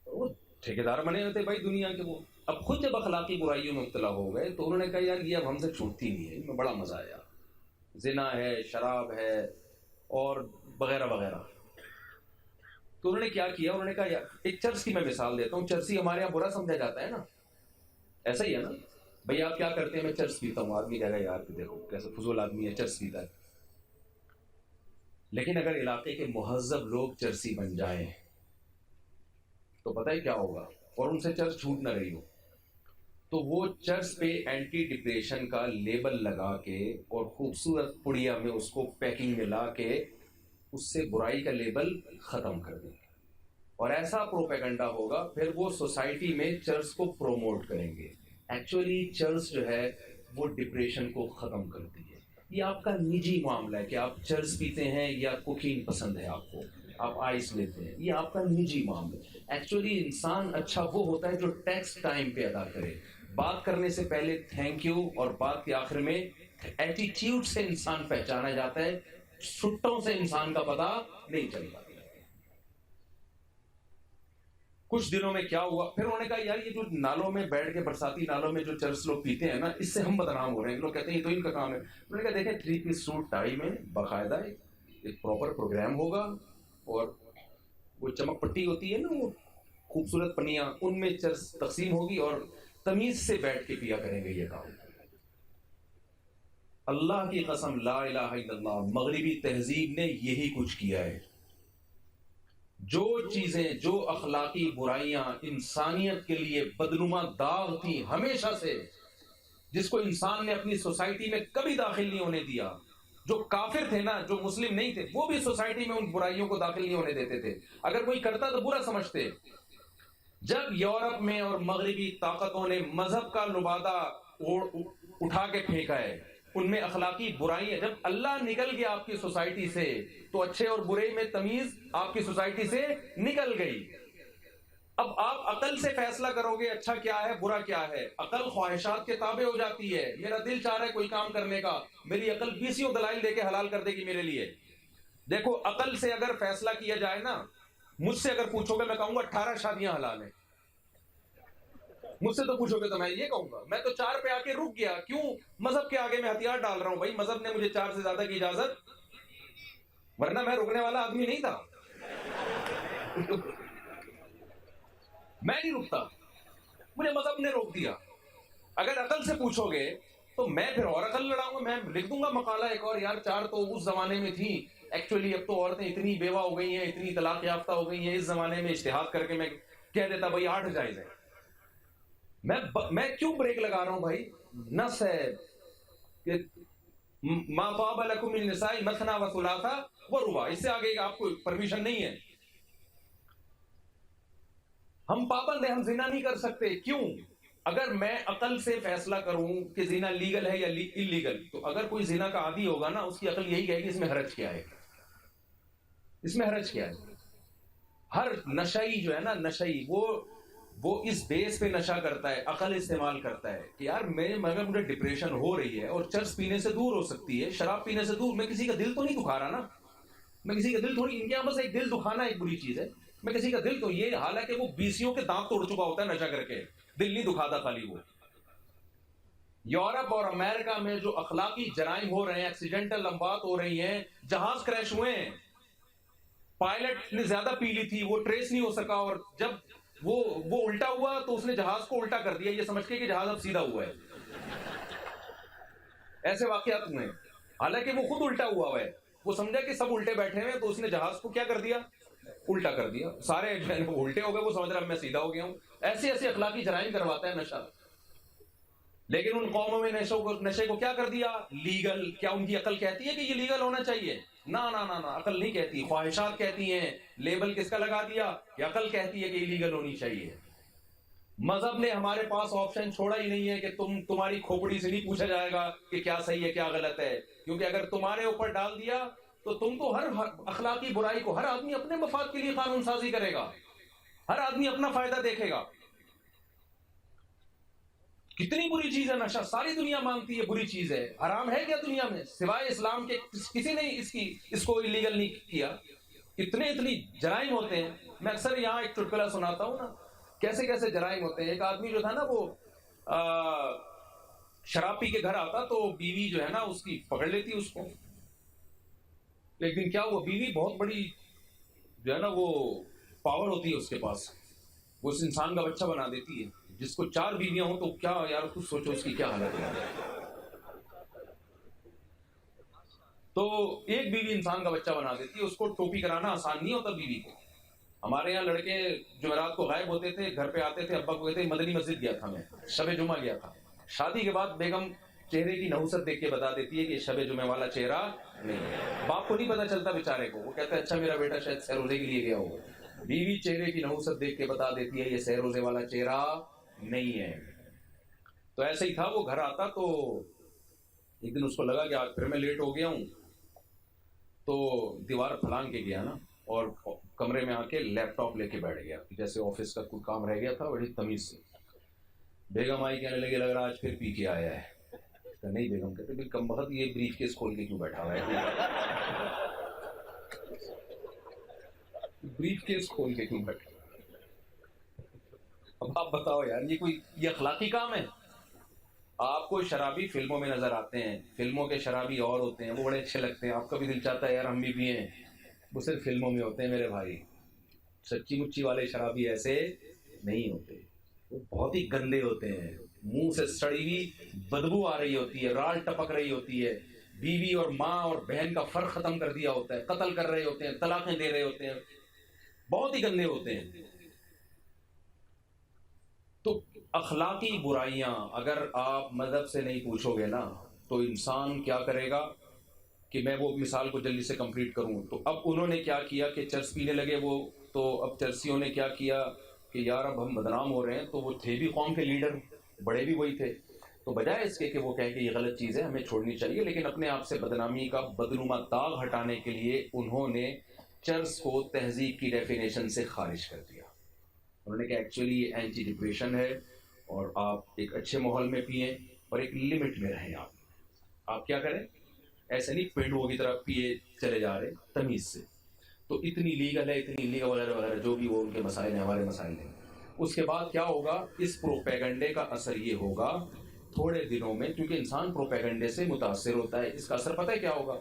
وہ ٹھیکیدار بنے ہوتے بھائی دنیا کے. وہ اب خود جب اخلاقی برائیوں میں مبتلا ہو گئے تو انہوں نے کہا یار یہ اب ہم سے چھوٹتی نہیں ہے، ان میں بڑا مزہ آیا، زنا ہے، شراب ہے اور وغیرہ وغیرہ. تو انہوں نے کیا کیا، انہوں نے کہا یار ایک چرس کی میں مثال دیتا ہوں. چرسی ہمارے یہاں برا سمجھا جاتا ہے نا، ایسا ہی ہے نا. بھائی آپ کیا کرتے ہیں؟ میں چرس پیتا ہوں. آدمی کہے گا یار دیکھو کیسے فضول آدمی ہے، چرس پیتا ہے. لیکن اگر علاقے کے مہذب لوگ چرسی بن جائیں تو پتہ ہے کیا ہوگا، اور ان سے چرس چھوٹ نہ رہی ہو، تو وہ چرس پہ اینٹی ڈپریشن کا لیبل لگا کے اور خوبصورت پڑیا میں اس کو پیکنگ میں لا کے اس سے برائی کا لیبل ختم کر دیں گے. اور ایسا پروپیگنڈا ہوگا، پھر وہ سوسائٹی میں چرس کو پروموٹ کریں گے. ایکچولی چرس جو ہے وہ ڈپریشن کو ختم کرتی ہے. یہ آپ کا نجی معاملہ ہے کہ آپ چرس پیتے ہیں یا کوکین پسند ہے آپ کو، آپ آئس لیتے ہیں، یہ آپ کا نجی معاملہ ہے. ایکچولی انسان اچھا وہ ہوتا ہے جو ٹیکس ٹائم پہ ادا کرے. بات کرنے سے پہلے تھینک یو، اور بات کے آخر میں ایٹیٹیوڈ سے انسان پہچانا جاتا ہے، سٹوں سے انسان کا پتہ نہیں چلتا. کچھ دنوں میں کیا ہوا، پھر انہوں نے کہا یار یہ جو نالوں میں بیٹھ کے، برساتی نالوں میں جو چرس لوگ پیتے ہیں نا، اس سے ہم بدنام ہو رہے ہیں. لوگ کہتے ہیں یہ تو ان کا کام ہے. انہوں نے کہا دیکھیں 3 پیس سوٹ ٹائی میں باقاعدہ ایک پراپر پروگرام ہوگا، اور وہ چمک پٹی ہوتی ہے نا، وہ خوبصورت پنیاں، ان میں چرس تقسیم ہوگی، اور تمیز سے بیٹھ کے پیا کریں گے یہ کام. اللہ کی قسم لا الہ الا اللہ، مغربی تہذیب نے یہی کچھ کیا ہے. جو چیزیں، جو اخلاقی برائیاں انسانیت کے لیے بدنما داغ تھیں ہمیشہ سے، جس کو انسان نے اپنی سوسائٹی میں کبھی داخل نہیں ہونے دیا. جو کافر تھے نا، جو مسلم نہیں تھے، وہ بھی سوسائٹی میں ان برائیوں کو داخل نہیں ہونے دیتے تھے. اگر کوئی کرتا تو برا سمجھتے. جب یورپ میں اور مغربی طاقتوں نے مذہب کا لبادہ اٹھا کے پھینکا ہے، ان میں اخلاقی برائیاں، جب اللہ نکل گیا آپ کی سوسائٹی سے تو اچھے اور برے میں تمیز آپ کی سوسائٹی سے نکل گئی. اب آپ عقل سے فیصلہ کرو گے اچھا کیا ہے برا کیا ہے. عقل خواہشات کے تابع ہو جاتی ہے. میرا دل چاہ رہا ہے کوئی کام کرنے کا، میری عقل 20 دلائل دے کے حلال کر دے گی میرے لیے. دیکھو عقل سے اگر فیصلہ کیا جائے نا، مجھ سے اگر پوچھو گے میں کہوں گا 18 شادیاں حلال ہیں. مجھ سے تو پوچھو گے تو میں یہ کہوں گا. میں تو 4 پہ آ کے رک گیا. کیوں؟ مذہب کے آگے میں ہتھیار ڈال رہا ہوں. بھائی مذہب نے مجھے 4 سے زیادہ کی اجازت، ورنہ میں رکنے والا آدمی نہیں تھا. میں نہیں رکتا، مجھے مذہب نے روک دیا. اگر عقل سے پوچھو گے تو میں پھر اور عقل لڑاؤں گا. میں لکھ دوں گا مقالہ ایک اور، یار 4 تو اس زمانے میں تھی، ایکچولی اب تو عورتیں اتنی بیوہ ہو گئی ہیں، اتنی طلاق یافتہ ہو گئی ہیں. اس زمانے میں اجتہاد کر کے میں کہہ دیتا بھائی 8 جائز ہے. میں کیوں بریک لگا رہا ہوں بھائی؟ نس ہے، کہ ما طاب لکم من النساء مثنى وثلاث ورباع، اس سے آگے آپ کو پرمیشن نہیں ہے. ہم پابند ہیں، ہم زنا نہیں کر سکتے. کیوں؟ اگر میں عقل سے فیصلہ کروں کہ زنا لیگل ہے یا انلیگل، تو اگر کوئی زنا کا عادی ہوگا نا، اس کی عقل یہی کہے گی اس میں حرج کیا ہے، اس میں حرج کیا ہے. ہر نشئی جو ہے نا، نشئی وہ اس بیس پہ نشہ کرتا ہے، عقل استعمال کرتا ہے کہ یار مگر مجھے ڈپریشن ہو رہی ہے، اور چرس پینے سے دور ہو سکتی ہے، شراب پینے سے دور. میں کسی کا دل تو نہیں دکھا رہا نا، میں کسی کا دل تھوڑی، ان کے یہاں بس ایک دل دکھانا ایک بری چیز ہے. میں کسی کا دل تو یہ، حالانکہ وہ بیسیوں کے دانت توڑ چکا ہوتا ہے نشہ کر کے، دل نہیں دکھاتا خالی وہ. یورپ اور امریکہ میں جو اخلاقی جرائم ہو رہے ہیں، ایکسیڈنٹل اموات ہو رہی ہیں، جہاز کریش ہوئے ہیں، پائلٹ نے زیادہ پی لی تھی، وہ ٹریس نہیں ہو سکا، اور جب وہ الٹا ہوا تو اس نے جہاز کو الٹا کر دیا یہ سمجھ کے کہ جہاز اب سیدھا ہوا ہے. ایسے واقعات ہوئے ہیں، حالانکہ وہ خود الٹا ہوا ہے. وہ سمجھا کہ سب الٹے بیٹھے ہوئے، تو اس نے جہاز کو کیا کر دیا، الٹا کر دیا. سارے الٹے ہو گئے، وہ سمجھ رہا میں سیدھا ہو گیا ہوں. ایسے ایسے اخلاقی جرائم کرواتا ہے نشہ. لیکن ان قوموں میں نشے کو کیا کر دیا، لیگل. کیا ان کی عقل کہتی ہے کہ یہ لیگل ہونا چاہیے؟ نہ نہ نہ نہ، عقل نہیں کہتی، خواہشات کہتی ہیں. لیبل کس کا لگا دیا کہ عقل کہتی ہے کہ یہ لیگل ہونی چاہیے. مذہب نے ہمارے پاس آپشن چھوڑا ہی نہیں ہے کہ تمہاری کھوپڑی سے نہیں پوچھا جائے گا کہ کیا صحیح ہے کیا غلط ہے، کیونکہ اگر تمہارے اوپر ڈال دیا تو تم تو ہر اخلاقی برائی کو، ہر آدمی اپنے مفاد کے لیے قانون سازی کرے گا، ہر آدمی اپنا فائدہ دیکھے گا. کتنی بری چیز ہے نشہ، ساری دنیا مانتی ہے بری چیز ہے. حرام ہے کیا دنیا میں سوائے اسلام کے؟ کسی نے اس کو انلیگل نہیں کیا. اتنی جرائم ہوتے ہیں. میں اکثر یہاں ایک چٹکلا سناتا ہوں نا، کیسے کیسے جرائم ہوتے ہیں. ایک آدمی جو تھا نا، وہ شراب پی کے گھر آتا تو بیوی جو ہے نا اس کی پکڑ لیتی اس کو. ایک دن کیا ہوا، بیوی بہت بڑی جو ہے نا وہ پاور ہوتی ہے اس کے پاس، وہ اس انسان کا بچہ بنا دیتی ہے. جس کو 4 بیویاں ہوں تو کیا یار خود سوچو اس کی کیا حالت ہے. تو ایک بیوی انسان کا بچہ بنا دیتی ہے. اس کو ٹوپی کرانا آسان نہیں ہوتا بیوی کو. ہمارے یہاں لڑکے جمعرات کو غائب ہوتے تھے، گھر پہ آتے تھے، ابا کو کہتے مدنی مسجد گیا تھا، میں شب جمعہ گیا تھا. شادی کے بعد بیگم چہرے کی نحوست دیکھ کے بتا دیتی ہے کہ شب جمعہ والا چہرہ نہیں ہے. باپ کو نہیں پتا چلتا بیچارے کو، وہ کہتا ہے اچھا میرا بیٹا شاید سہ روزے کے لیے گیا ہوگا. بیوی چہرے کی نحوست دیکھ کے بتا دیتی ہے یہ سہ روزے والا چہرہ نہیں ہے. تو ایسے ہی تھا، وہ گھر آتا تو ایک دن اس کو لگا کہ آج پھر میں لیٹ ہو گیا ہوں، تو دیوار پھلانگ کے گیا نا، اور کمرے میں آ کے لیپ ٹاپ لے کے بیٹھ گیا، جیسے آفس کا کوئی کام رہ گیا تھا بڑی تمیز سے. بیگم آئی، کہنے لگی لگ رہا آج پھر پی کے آیا ہے. نہیں بیگم، کہتے کم بخت یہ بریف کیس کھول کے کیوں بیٹھا ہوا ہے، بریف کیس کھول کے کیوں بیٹھا. اب آپ بتاؤ یار، یہ اخلاقی کام ہے؟ آپ کو شرابی فلموں میں نظر آتے ہیں، فلموں کے شرابی اور ہوتے ہیں، وہ بڑے اچھے لگتے ہیں، آپ کا بھی دل چاہتا ہے یار ہم بھی پئیں. وہ صرف فلموں میں ہوتے ہیں میرے بھائی. سچی مچی والے شرابی ایسے نہیں ہوتے، وہ بہت ہی گندے ہوتے ہیں. منہ سے سڑی ہوئی بدبو آ رہی ہوتی ہے، رال ٹپک رہی ہوتی ہے، بیوی اور ماں اور بہن کا فرق ختم کر دیا ہوتا ہے، قتل کر رہے ہوتے ہیں، طلاقیں دے رہے ہوتے ہیں، بہت ہی گندے ہوتے ہیں. تو اخلاقی برائیاں اگر آپ مذہب سے نہیں پوچھو گے نا، تو انسان کیا کرے گا. کہ میں وہ مثال کو جلدی سے کمپلیٹ کروں، تو اب انہوں نے کیا کیا کہ چرس پینے لگے وہ. تو اب چرسیوں نے کیا کیا کہ یار اب ہم بدنام ہو رہے ہیں. تو وہ تھے بھی قوم کے لیڈر، بڑے بھی وہی تھے. تو بجائے اس کے کہ وہ کہیں کہ یہ غلط چیز ہے ہمیں چھوڑنی چاہیے، لیکن اپنے آپ سے بدنامی کا بدنما داغ ہٹانے کے لیے انہوں نے چرس کو تہذیب کی ڈیفینیشن سے خارج کر دیا. انہوں نے کہا ایکچولی یہ اینٹی ڈپریشن ہے، اور آپ ایک اچھے ماحول میں پئیں اور ایک لمٹ میں رہیں. آپ کیا کریں، ایسے نہیں پینڈوؤں کی طرف پیے چلے جا رہے، تمیز سے. تو اتنی لیگل ہے، اتنی لیگل وغیرہ وغیرہ، جو بھی وہ ان کے مسائل ہیں، ہمارے مسائل ہیں. اس کے بعد کیا ہوگا، اس پروپیگنڈے کا اثر یہ ہوگا تھوڑے دنوں میں، کیونکہ انسان پروپیگنڈے سے متاثر ہوتا ہے. اس کا اثر پتہ ہے کیا ہوگا.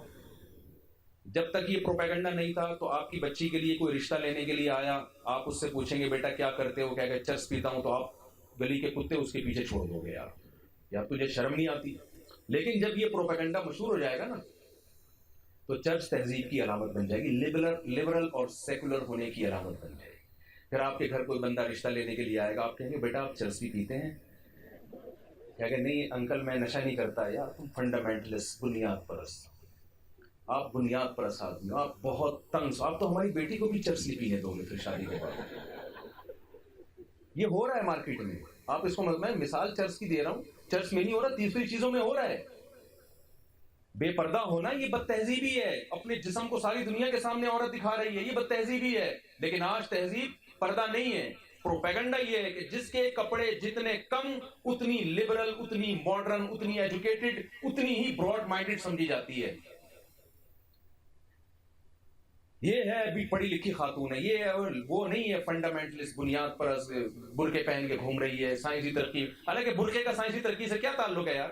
جب تک یہ پروپیگنڈا نہیں تھا تو آپ کی بچی کے لیے کوئی رشتہ لینے کے لیے آیا، آپ اس سے پوچھیں گے بیٹا کیا کرتے ہو، کیا کہ چرس پیتا ہوں، تو آپ گلی کے کتے اس کے پیچھے چھوڑ دو گے یار تجھے شرم نہیں آتی. لیکن جب یہ پروپیگنڈا مشہور ہو جائے گا نا، تو چرچ تہذیب کی علامت بن جائے گی، لبرل اور سیکولر ہونے کی علامت بن جائے گی. پھر آپ کے گھر کوئی بندہ رشتہ لینے کے لیے آئے گا، آپ کہیں گے بیٹا آپ چرس بھی پیتے ہیں. کیا کہ نہیں انکل میں نشہ نہیں کرتا. یار تم فنڈامنٹلسٹ، بنیاد پرست، آپ بنیاد پرست آدمی ہو، آپ بہت تنگ. آپ تو ہماری بیٹی کو بھی چرس نہیں پینے دو گے پھر شادی کے بعد. یہ ہو رہا ہے مارکیٹ میں. آپ اس کو میں مثال چرس کی دے رہا ہوں، چرس میں نہیں ہو رہا، تیسری چیزوں میں ہو رہا ہے. بے پردہ ہونا یہ بد تہذیبی ہے. اپنے جسم کو ساری دنیا کے سامنے عورت دکھا رہی ہے، یہ بد تہذیبی ہے. لیکن آج تہذیب پردہ نہیں ہے، پروپیگنڈا یہ ہے کہ جس کے کپڑے جتنے کم اتنی لبرل، اتنی ماڈرن، اتنی ایجوکیٹڈ، اتنی ہی براڈ مائنڈڈ سمجھی جاتی ہے. یہ ہے ابھی پڑھی لکھی خاتون ہے، یہ ہے وہ نہیں ہے فنڈامنٹلسٹ بنیاد پرست برقعے پہن کے گھوم رہی ہے. سائنسی ترقی، حالانکہ برقعے کا سائنسی ترقی سے کیا تعلق ہے یار؟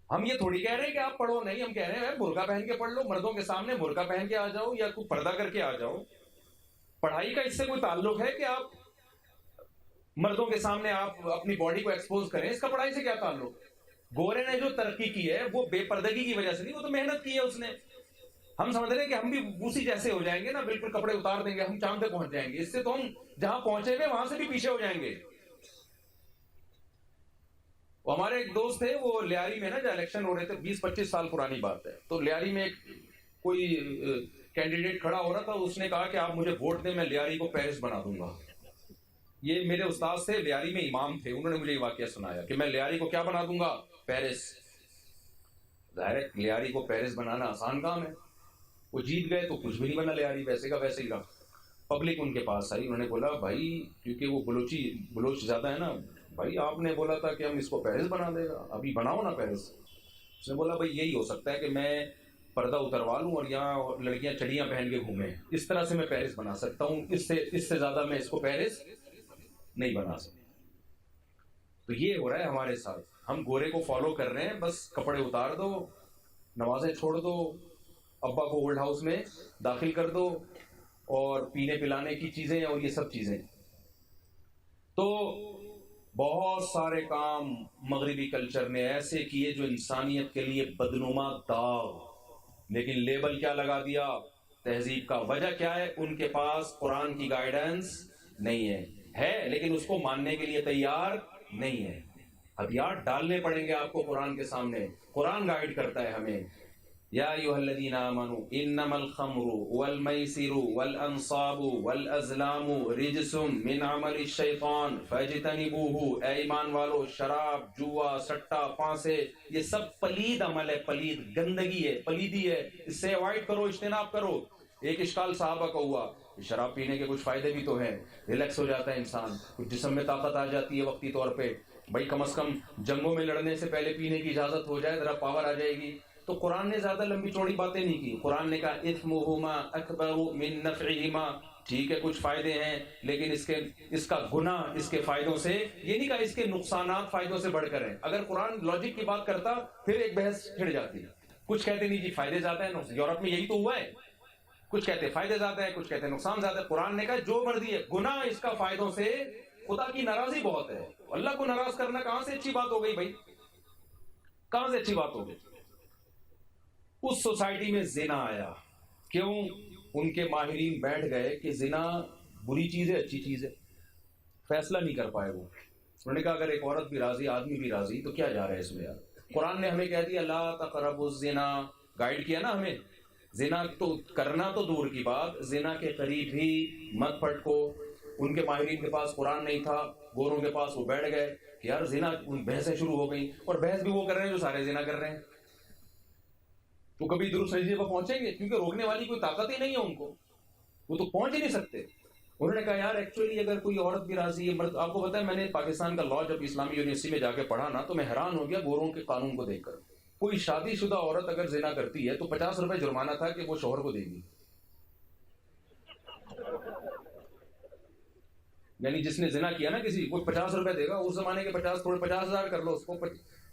ہم یہ تھوڑی کہہ رہے ہیں کہ آپ پڑھو نہیں، ہم کہہ رہے ہیں برقع پہن کے پڑھ لو، مردوں کے سامنے برقع پہن کے آ جاؤ یا کوئی پردہ کر کے آ جاؤ. پڑھائی کا اس سے کوئی تعلق ہے کہ آپ مردوں کے سامنے آپ اپنی باڈی کو ایکسپوز کریں؟ اس کا پڑھائی سے کیا تعلق؟ گورے نے جو ترقی کی ہے وہ بے پردگی کی وجہ سے نہیں، وہ تو محنت کی ہے اس نے. ہم سمجھ رہے ہیں کہ ہم بھی اسی جیسے ہو جائیں گے نا، بالکل کپڑے اتار دیں گے ہم چاند پہ پہنچ جائیں گے. اس سے تو ہم جہاں پہنچے گے وہاں سے بھی پیچھے ہو جائیں گے. ہمارے ایک دوست تھے، وہ لیاری میں نا جو الیکشن ہو رہے تھے، 20-25 سال پرانی بات ہے، تو لیاری میں کوئی کینڈیڈیٹ کھڑا ہو رہا تھا. اس نے کہا کہ آپ مجھے ووٹ دیں، میں لیاری کو پیرس بنا دوں گا. یہ میرے استاد تھے، لیاری میں امام تھے، انہوں نے مجھے یہ واقعہ سنایا کہ میں لیاری کو کیا بنا دوں گا؟ پیرس. ظاہر ہے لیاری کو پیرس بنانا آسان کام ہے. وہ جیت گئے تو کچھ بھی نہیں بنا لیاری، ویسے کا ویسے ہی رہا. پبلک ان کے پاس آئی، انہوں نے بولا بھائی کیونکہ وہ بلوچ زیادہ ہے نا، بھائی آپ نے بولا تھا کہ ہم اس کو پیرس بنا دے گا، ابھی بناؤ نا پیرس. اس نے بولا بھائی یہی ہو سکتا ہے کہ میں پردہ اتروا لوں اور یہاں لڑکیاں چڑیاں پہن کے گھومیں، اس طرح سے میں پیرس بنا سکتا ہوں، اس سے زیادہ میں اس کو پیرس نہیں بنا سکتا. تو یہ ہو رہا ہے ہمارے ساتھ. ہم گورے کو فالو کر رہے ہیں، بس کپڑے اتار دو، نمازیں چھوڑ دو، ابا کو اولڈ ہاؤس میں داخل کر دو، اور پینے پلانے کی چیزیں اور یہ سب چیزیں. تو بہت سارے کام مغربی کلچر نے ایسے کیے جو انسانیت کے لیے بدنما داغ، لیکن لیبل کیا لگا دیا؟ تہذیب کا. وجہ کیا ہے؟ ان کے پاس قرآن کی گائیڈنس نہیں ہے لیکن اس کو ماننے کے لیے تیار نہیں ہے. ہتھیار ڈالنے پڑیں گے آپ کو قرآن کے سامنے. قرآن گائیڈ کرتا ہے ہمیں. یا ایھا الذین آمنوا انما الخمر والمیسر والانصاب والازلام رجس من عمل الشیطان فاجتنبوہ. اے ایمان والو، شراب، جوا، سٹا، پانسے، یہ سب پلید عمل ہے، پلید گندگی ہے، پلیدی ہے، اس سے اوائڈ کرو، اجتناب کرو. ایک اشکال صحابہ کا ہوا، شراب پینے کے کچھ فائدے بھی تو ہیں، ریلیکس ہو جاتا ہے انسان، کچھ جسم میں طاقت آ جاتی ہے وقتی طور پہ. بھائی کم از کم جنگوں میں لڑنے سے پہلے پینے کی اجازت ہو جائے، ذرا پاور آ جائے گی. تو قرآن نے زیادہ لمبی چوڑی باتیں نہیں کی. قرآن نے کہا اثمہما اکبر من نفعہما. ٹھیک ہے کچھ فائدے ہیں لیکن اس کا گناہ اس کے فائدوں سے، یہ نہیں کہا اس کے نقصانات فائدوں سے بڑھ کر ہیں. اگر قرآن لاجک کی بات کرتا پھر ایک بحث چھڑ جاتی. کچھ کہتے نہیں جی فائدے زیادہ ہیں، یورپ میں یہی تو ہوا ہے، کچھ کہتے فائدے زیادہ ہیں، کچھ کہتے نقصان زیادہ ہے. قرآن نے کہا جو مرضی ہے، گناہ اس کا فائدوں سے، خدا کی ناراضی بہت ہے. اللہ کو ناراض کرنا کہاں سے اچھی بات ہو گئی بھائی؟ کہاں سے اچھی بات ہو گئی؟ اس سوسائٹی میں زنا آیا، کیوں؟ ان کے ماہرین بیٹھ گئے کہ زنا بری چیز ہے اچھی چیز ہے، فیصلہ نہیں کر پائے وہ. انہوں نے کہا اگر ایک عورت بھی راضی، آدمی بھی راضی، تو کیا جا رہا ہے اس میں یار؟ قرآن نے ہمیں کہہ دیا لا تقربوا الزنا، گائیڈ کیا نا ہمیں. زنا تو کرنا تو دور کی بات، زنا کے قریب ہی مت پھٹکو. ان کے ماہرین کے پاس قرآن نہیں تھا، گوروں کے پاس وہ بیٹھ گئے کہ یار زنا، بحثیں شروع ہو گئی، اور بحث بھی وہ کر رہے ہیں جو سارے زنا کر رہے ہیں. تو کبھی درست نتیجے پر پہنچیں گے؟ کیونکہ روکنے والی کوئی طاقت ہی نہیں ہے ان کو، وہ تو پہنچ ہی نہیں سکتے. انہوں نے کہا یار ایکچولی اگر کوئی عورت بھی راضی ہے، مرد. آپ کو پتا ہے میں نے پاکستان کا لا جب اسلامی یونیورسٹی میں جا کے پڑھا نا، تو میں حیران ہو گیا گوروں کے قانون کو دیکھ کر. کوئی شادی شدہ عورت اگر زنا کرتی ہے تو 50 روپے جرمانہ تھا کہ وہ شوہر کو دے گی. یعنی جس نے زنا کیا نا کسی، کوئی 50 روپے دے گا. اس زمانے کے 50 تھوڑے 50,000 کر لو، اس کو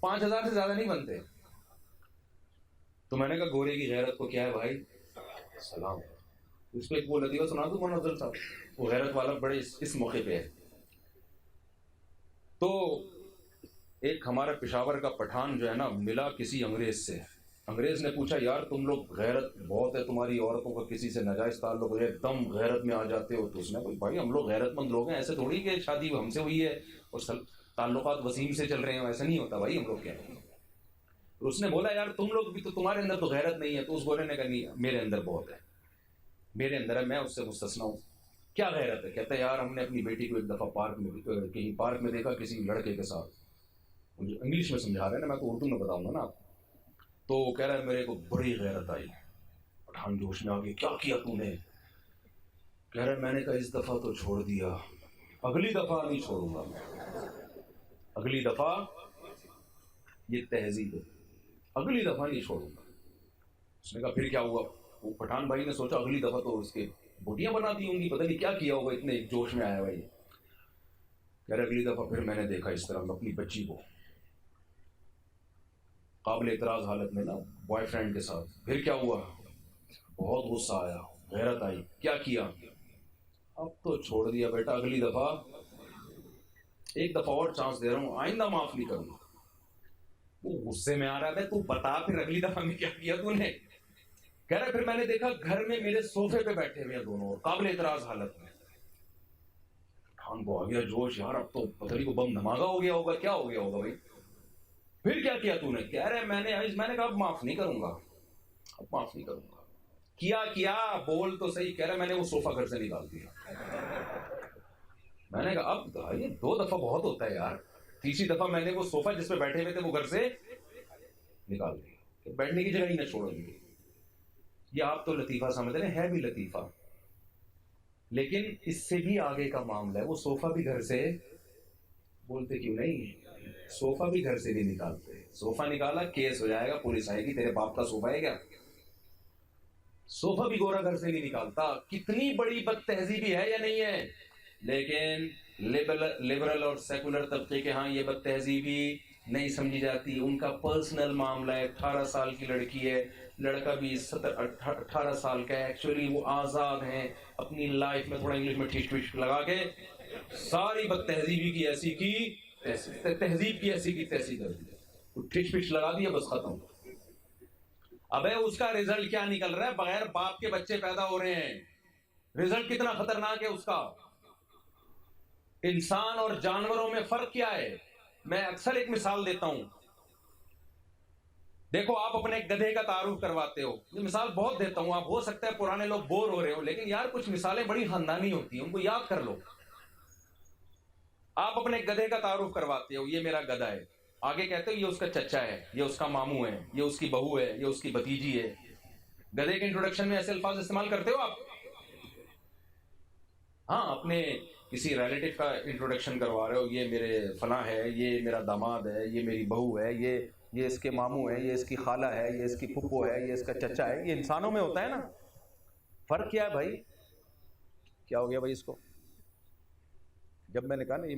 5,000 سے زیادہ نہیں بنتے. تو میں نے کہا گورے کی غیرت کو کیا ہے بھائی؟ سلام. اس پہ ایک وہ لطیفہ سنا دوں منظر صاحب، وہ غیرت والا بڑے اس موقع پہ ہے. تو ایک ہمارا پشاور کا پٹھان جو ہے نا، ملا کسی انگریز سے. انگریز نے پوچھا یار تم لوگ غیرت بہت ہے تمہاری، عورتوں کا کسی سے ناجائز تعلق ہو ایک دم غیرت میں آ جاتے ہو. تو اس نے بھائی ہم لوگ غیرت مند لوگ ہیں، ایسے تھوڑی کہ شادی ہم سے ہوئی ہے. اور تعلقات وسیم سے چل رہے ہیں، ایسا نہیں ہوتا بھائی ہم لوگ کیا. تو اس نے بولا یار تم لوگ بھی تو، تمہارے اندر تو غیرت نہیں ہے. تو اس گورے نے کہا نہیں میرے اندر بہت ہے، میرے اندر ہے، میں اس سے مستثنا ہوں. کیا غیرت ہے؟ کہتا ہے یار ہم نے اپنی بیٹی کو ایک دفعہ کہیں پارک میں دیکھا کسی لڑکے کے ساتھ. مجھے انگلش میں سمجھا رہے ہیں نا، میں تو اردو میں بتاؤں گا نا آپ. تو کہہ رہا ہے میرے کو بڑی غیرت آئی. پٹھان جوش میں آ گئی، کیا کیا تو نے؟ کہہ رہا ہے میں نے کہا اس دفعہ تو چھوڑ دیا، اگلی دفعہ نہیں چھوڑوں گا میں، اگلی دفعہ، یہ تہذیب ہے، اگلی دفعہ نہیں چھوڑوں گا. اس نے کہا پھر کیا ہوا؟ وہ پٹھان بھائی نے سوچا اگلی دفعہ تو اس کے بوٹیاں بنا دی ہوں گی، پتہ نہیں کیا کیا ہوگا، اتنے جوش میں آیا بھائی. کہہ رہا اگلی دفعہ پھر میں نے دیکھا اس طرح اپنی بچی کو قابل اعتراض حالت میں نا بوائے فرینڈ کے ساتھ. پھر کیا ہوا؟ بہت غصہ آیا، غیرت آئی، کیا کیا؟ اب تو چھوڑ دیا بیٹا، اگلی دفعہ، ایک دفعہ اور چانس دے رہا ہوں، آئندہ معاف نہیں کروں گا. وہ غصے میں آ رہا تھا، تو بتا پھر اگلی دفعہ میں کیا کیا تو نے؟ کہہ رہا پھر میں نے دیکھا گھر میں میرے صوفے پہ بیٹھے ہوئے ہیں دونوں قابل اعتراض حالت میں. ٹھان کو آ گیا جوش، یار اب تو پتہ نہیں کو بم دھماکہ ہو گیا ہوگا، کیا ہو گیا ہوگا بھائی. پھر کیا کیا تو نے؟ کہہ رہے میں نے کہا اب معاف نہیں کروں گا، اب معاف نہیں کروں گا. کیا بول تو صحیح. کہہ رہا میں نے وہ صوفہ گھر سے نکال دیا. میں نے کہا اب یہ 2 دفعہ بہت ہوتا ہے یار، تیسری دفعہ میں نے وہ صوفہ جس پہ بیٹھے ہوئے تھے وہ گھر سے نکال دیا، بیٹھنے کی جگہ ہی نہ چھوڑیں گے. یہ آپ تو لطیفہ سمجھ رہے ہیں، ہے بھی لطیفہ، لیکن اس سے بھی آگے کا معاملہ ہے. وہ صوفہ بھی گھر سے، بولتے کیوں نہیں، صوفہ بھی گھر سے نہیں نکالتے. صوفہ نکالا کیس ہو جائے گا، پولیس آئے گی، تیرے باپ کا صوفہ ہے کیا؟ صوفہ بھی گورا گھر سے نہیں نکالتا. کتنی بڑی بد تہذیبی ہے یا نہیں ہے؟ لیکن لبرل اور سیکولر طبقے کے ہاں یہ بد تہذیبی نہیں سمجھی جاتی. ان کا پرسنل معاملہ ہے. 18 سال کی لڑکی ہے، لڑکا بھی 18 سال کا ہے. ایکچولی وہ آزاد ہیں اپنی لائف میں، تھوڑا انگلش میں ٹھیک ٹھیک لگا کے ساری بد تہذیبی کی ایسی کی تہذیب کی ایسی کی تیسی کر دی، ٹھیک ٹھیک لگا دیا، بس ختم. ابے اس کا رزلٹ کیا نکل رہا ہے؟ بغیر باپ کے بچے پیدا ہو رہے ہیں. رزلٹ کتنا خطرناک ہے اس کا. انسان اور جانوروں میں فرق کیا ہے؟ میں اکثر ایک مثال دیتا ہوں. دیکھو آپ اپنے گدھے کا تعارف کرواتے ہو، یہ مثال بہت دیتا ہوں، آپ ہو سکتا ہے پرانے لوگ بور ہو رہے ہو، لیکن یار کچھ مثالیں بڑی خاندانی ہوتی ہیں، ان کو یاد کر لو. آپ اپنے گدھے کا تعارف کرواتے ہو، یہ میرا گدھا ہے، آگے کہتے ہو یہ اس کا چچا ہے، یہ اس کا ماموں ہے، یہ اس کی بہو ہے، یہ اس کی بھتیجی ہے. گدھے کے انٹروڈکشن میں ایسے الفاظ استعمال کرتے ہو آپ؟ ہاں، اپنے کسی ریلیٹو کا انٹروڈکشن کروا رہے ہو، یہ میرے فلاں ہے، یہ میرا داماد ہے، یہ میری بہو ہے، یہ اس کے ماموں ہے، یہ اس کی خالہ ہے، یہ اس کی پھپھو ہے، یہ اس کا چچا ہے. یہ انسانوں میں ہوتا ہے نا. فرق کیا ہے بھائی؟ کیا ہو گیا بھائی اس کو؟ جب میں نے کہا نا یہ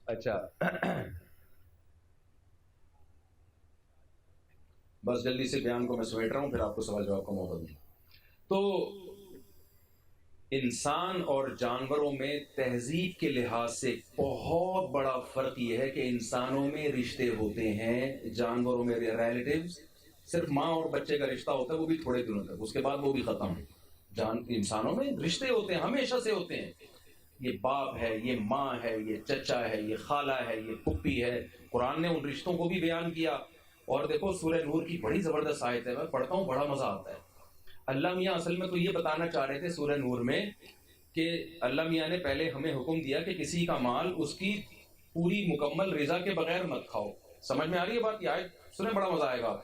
اچھا بس جلدی سے بیان کو میں سمیٹ رہا ہوں، پھر آپ کو سوال جواب کا موقع دوں. تو انسان اور جانوروں میں تہذیب کے لحاظ سے بہت بڑا فرق یہ ہے کہ انسانوں میں رشتے ہوتے ہیں، جانوروں میں ریلیٹیوز صرف ماں اور بچے کا رشتہ ہوتا ہے، وہ بھی تھوڑے دنوں تک، اس کے بعد وہ بھی ختم. انسانوں میں رشتے ہوتے ہیں، ہمیشہ سے ہوتے ہیں. یہ باپ ہے، یہ ماں ہے، یہ چچا ہے، یہ خالہ ہے، یہ پھپھی ہے. قرآن نے ان رشتوں کو بھی بیان کیا. اور دیکھو سورہ نور کی بڑی زبردست آیت ہے، میں پڑھتا ہوں بڑا مزہ آتا ہے. اللہ میاں اصل میں تو یہ بتانا چاہ رہے تھے سورہ نور میں کہ اللہ میاں نے پہلے ہمیں حکم دیا کہ کسی کا مال اس کی پوری مکمل رضا کے بغیر مت کھاؤ. سمجھ میں آ رہی ہے بات؟ یہ آیت سنیں بڑا مزہ آئے گا.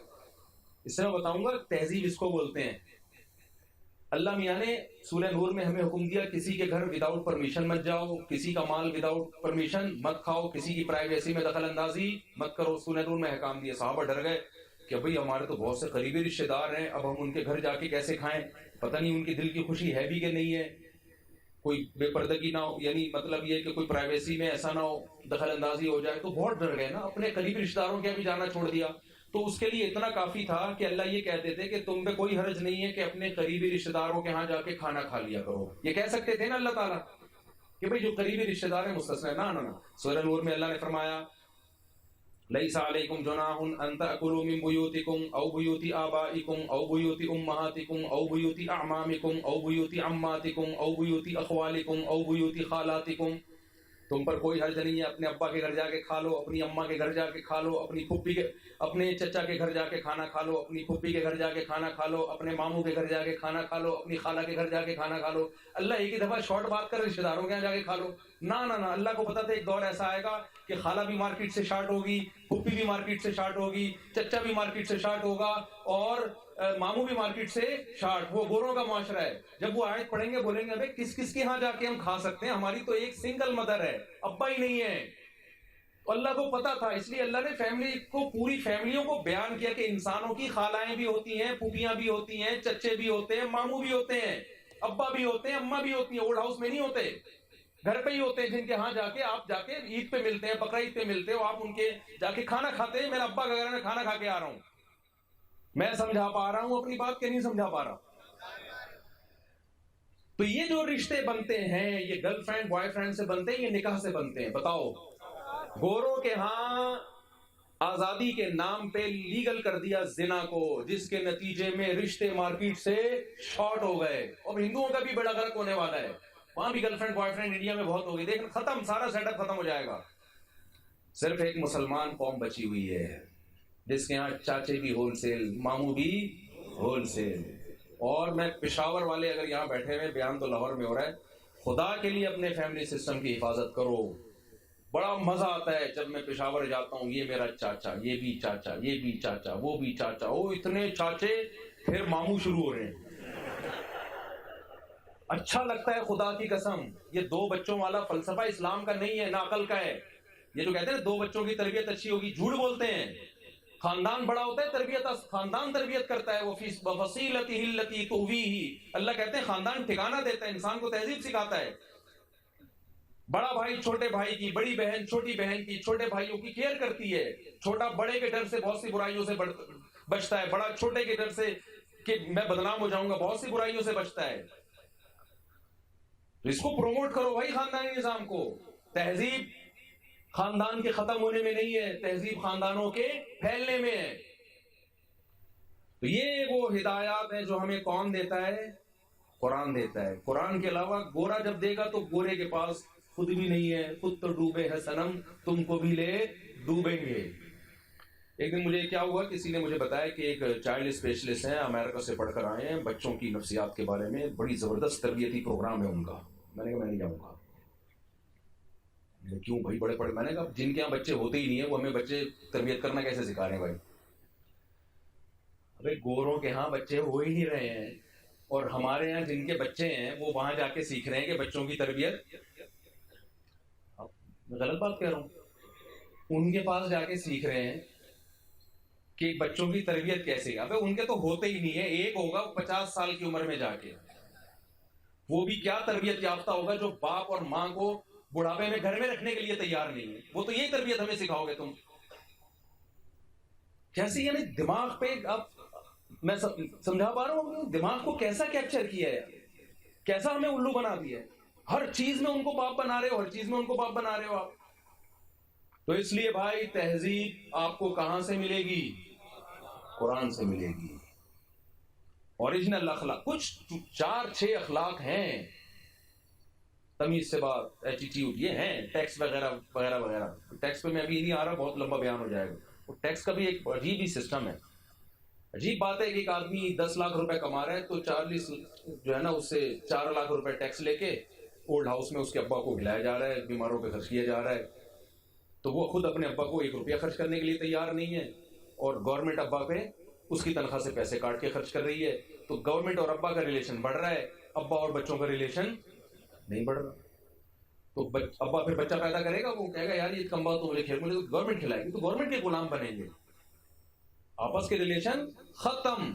اس سے میں بتاؤں گا تہذیب اس کو بولتے ہیں. اللہ میاں نے سورہ نور میں ہمیں حکم دیا کسی کے گھر وداؤٹ پرمیشن مت جاؤ، کسی کا مال وداؤٹ پرمیشن مت کھاؤ، کسی کی پرائیویسی میں دخل اندازی مت کرو. سورہ نور میں احکام دیے. صحابہ ڈر گئے کہ بھئی ہمارے تو بہت سے قریبی رشتے دار ہیں، اب ہم ان کے گھر جا کے کیسے کھائیں، پتہ نہیں ان کی دل کی خوشی ہے بھی کہ نہیں ہے، کوئی بے پردگی نہ ہو، یعنی مطلب یہ کہ کوئی پرائیویسی میں ایسا نہ ہو دخل اندازی ہو جائے. تو بہت ڈر گئے نا، اپنے قریبی رشتے داروں کے بھی جانا چھوڑ دیا. تو اس کے لیے اتنا کافی تھا کہ اللہ یہ کہتے تھے کہ تم پہ کوئی حرج نہیں ہے کہ اپنے قریبی رشتے داروں کے ہاں جا کے کھانا کھا لیا کرو. یہ کہہ سکتے تھے نا اللہ تعالیٰ کہ بھئی جو قریبی رشتے دار ہیں مستثنا ہے. نا سورہ نور میں اللہ نے فرمایا ليس عليكم جناح أن تأكلوا من بيوتكم أو بيوت آبائكم أو بيوت أمهاتكم أو بيوت أعمامكم أو بيوت عماتكم أو بيوت أخوالكم أو بيوت خالاتكم. تم پر کوئی حرج نہیں ہے اپنے ابا کے گھر جا کے کھا لو، اپنی اماں کے گھر جا کے کھا لو، اپنی پھپھی کے اپنے چچا کے گھر جا کے کھانا کھا لو، اپنی پھپھی کے گھر جا کے کھانا کھا لو، اپنے ماموں کے گھر جا کے کھانا کھا لو، اپنی خالہ کے گھر جا کے کھانا کھا لو. اللہ ایک ہی دفعہ شارٹ بات کر رشتے داروں کے یہاں جا کے کھا لو؟ نہ، اللہ کو پتا تھا ایک دور ایسا آئے گا کہ خالہ بھی مارکیٹ سے شارٹ ہوگی، پھپھی بھی مارکیٹ سے شارٹ ہوگی، چچا بھی مارکیٹ سے شارٹ ہوگا اور ماموں بھی مارکیٹ سے شارٹ. وہ گوروں کا معاشرہ ہے. جب وہ آیت پڑھیں گے بولیں گے ابے کس کس کے ہاں جا کے ہم کھا سکتے ہیں، ہماری تو ایک سنگل مدر ہے، ابا ہی نہیں ہے. اللہ کو پتا تھا، اس لیے اللہ نے فیملی کو، پوری فیملیوں کو بیان کیا کہ انسانوں کی خالائیں بھی ہوتی ہیں، پھوپھیاں بھی ہوتی ہیں، چچے بھی ہوتے ہیں، ماموں بھی ہوتے ہیں، ابا بھی ہوتے ہیں، اماں بھی ہوتی ہیں. اولڈ ہاؤس میں نہیں ہوتے، گھر پہ ہی ہوتے ہیں، جن کے ہاں جا کے آپ جا کے عید پہ ملتے ہیں، بقرہ عید پہ ملتے ہو، آپ ان کے جا کے کھانا کھاتے ہیں. میرا ابا کا گھر میں کھانا کھا کے آ رہا ہوں. میں سمجھا پا رہا ہوں اپنی بات کہ نہیں سمجھا پا رہا؟ تو یہ جو رشتے بنتے ہیں یہ گرل فرینڈ بوائے فرینڈ سے بنتے ہیں، یہ نکاح سے بنتے ہیں. بتاؤ، گوروں کے ہاں آزادی کے نام پہ لیگل کر دیا زنا کو، جس کے نتیجے میں رشتے مارکیٹ سے شارٹ ہو گئے. اور ہندوؤں کا بھی بڑا غرق ہونے والا ہے. وہاں بھی girl friend boy friend India میں بہت ہو گئی. دیکھیں ختم، سارا سیٹ اپ ختم ہو جائے گا. صرف ایک مسلمان قوم بچی ہوئی ہے جس کے ہاں چاچے بھی ہول سیل، ماموں بھی ہول سیل. اور میں پشاور والے اگر یہاں بیٹھے ہوئے، بیان تو لاہور میں ہو رہا ہے، خدا کے لیے اپنے فیملی سسٹم کی حفاظت کرو. بڑا مزہ آتا ہے جب میں پشاور جاتا ہوں، یہ میرا چاچا، یہ بھی چاچا، یہ بھی چاچا، وہ بھی چاچا، وہ اتنے چاچے، پھر ماموں شروع ہو رہے ہیں. اچھا لگتا ہے خدا کی قسم. یہ 2 بچوں والا فلسفہ اسلام کا نہیں ہے، ناقل کا ہے. یہ جو کہتے ہیں 2 بچوں کی تربیت اچھی ہوگی، جھوٹ بولتے ہیں. خاندان بڑا ہوتا ہے، تربیت خاندان تربیت کرتا ہے. وہ وفصیلتہ التی تؤویہ، اللہ کہتے ہیں خاندان ٹھکانہ دیتا ہے، انسان کو تہذیب سکھاتا ہے. بڑا بھائی چھوٹے بھائی کی، بڑی بہن چھوٹی بہن کی، چھوٹے بھائیوں کی کیئر کرتی ہے. چھوٹا بڑے کے ڈر سے بہت سی برائیوں سے بچتا ہے، بڑا چھوٹے کے ڈر سے کہ میں بدنام ہو جاؤں گا بہت سی برائیوں سے بچتا ہے. تو اس کو پروموٹ کرو بھائی، خاندانی نظام کو. تہذیب خاندان کے ختم ہونے میں نہیں ہے، تہذیب خاندانوں کے پھیلنے میں ہے. تو یہ وہ ہدایات ہیں جو ہمیں کون دیتا ہے؟ قرآن دیتا ہے. قرآن کے علاوہ گورا جب دے گا تو گورے کے پاس خود بھی نہیں ہے، خود تو ڈوبے ہے صنم، تم کو بھی لے ڈوبیں گے. ایک دن مجھے کیا ہوا، کسی نے مجھے بتایا کہ ایک چائلڈ اسپیشلسٹ ہیں، امریکہ سے پڑھ کر آئے ہیں، بچوں کی نفسیات کے بارے میں بڑی زبردست تربیتی پروگرام ہے ان کا. میں نے کہا میں نہیں جاؤں گا. کیوں بھائی؟ بڑے پڑھے. میں نے کہا جن کے یہاں بچے ہوتے ہی نہیں ہیں وہ ہمیں بچے تربیت کرنا کیسے سکھا رہے ہیں بھائی؟ ابھی گوروں کے ہاں بچے ہو ہی نہیں رہے ہیں، اور ہمارے یہاں جن کے بچے ہیں وہ وہاں جا کے سیکھ رہے ہیں کہ بچوں کی تربیت. میں غلط بات کہہ رہا ہوں؟ ان کے پاس جا کے سیکھ رہے ہیں کہ بچوں کی تربیت کیسے. ابے ان کے تو ہوتے ہی نہیں ہے. ایک ہوگا 50 سال کی عمر میں جا کے، وہ بھی کیا تربیت یافتہ ہوگا جو باپ اور ماں کو بڑھاپے میں گھر میں رکھنے کے لیے تیار نہیں ہے. وہ تو یہی تربیت ہمیں سکھاؤ گے تم. کیسی یعنی دماغ پہ اب میں سمجھا پا رہا ہوں دماغ کو کیسا کیپچر کیا ہے، کیسا ہمیں الو بنا دیا ہے. ہر چیز میں ان کو باپ بنا رہے ہو، ہر چیز میں ان کو باپ بنا رہے ہو آپ. تو اس لیے بھائی تہذیب آپ کو کہاں سے ملے گی؟ قرآن سے ملے گی. اوریجنل اخلاق کچھ 4-6 اخلاق ہیں. تمیز سے بات، ایٹیٹیوڈ، یہ ہیں. ٹیکس وغیرہ وغیرہ وغیرہ. ٹیکس پہ میں ابھی نہیں آ رہا، بہت لمبا بیان ہو جائے گا. ٹیکس کا بھی ایک عجیب ہی سسٹم ہے. عجیب بات ہے کہ ایک آدمی 10 لاکھ روپے کما رہا ہے تو 40 جو ہے نا اس سے 4 لاکھ روپے ٹیکس لے کے اولڈ ہاؤس میں اس کے ابا کو کھلایا جا رہا ہے، بیماروں پہ خرچ کیا جا رہا ہے. تو وہ خود اپنے ابا کو 1 روپیہ خرچ کرنے کے لیے تیار نہیں ہے، اور گورنمنٹ ابا پہ اس کی تنخواہ سے پیسے کاٹ کے خرچ کر رہی ہے. تو گورنمنٹ اور ابا کا ریلیشن بڑھ رہا ہے، ابا اور بچوں کا ریلیشن نہیں بڑھ رہا. تو ابا پھر بچہ پیدا کرے گا، وہ کہے گا یار یہ کم بات تو مجھے گورنمنٹ کھلائے گی، تو گورنمنٹ کے غلام بنیں گے. آپس کے ریلیشن ختم.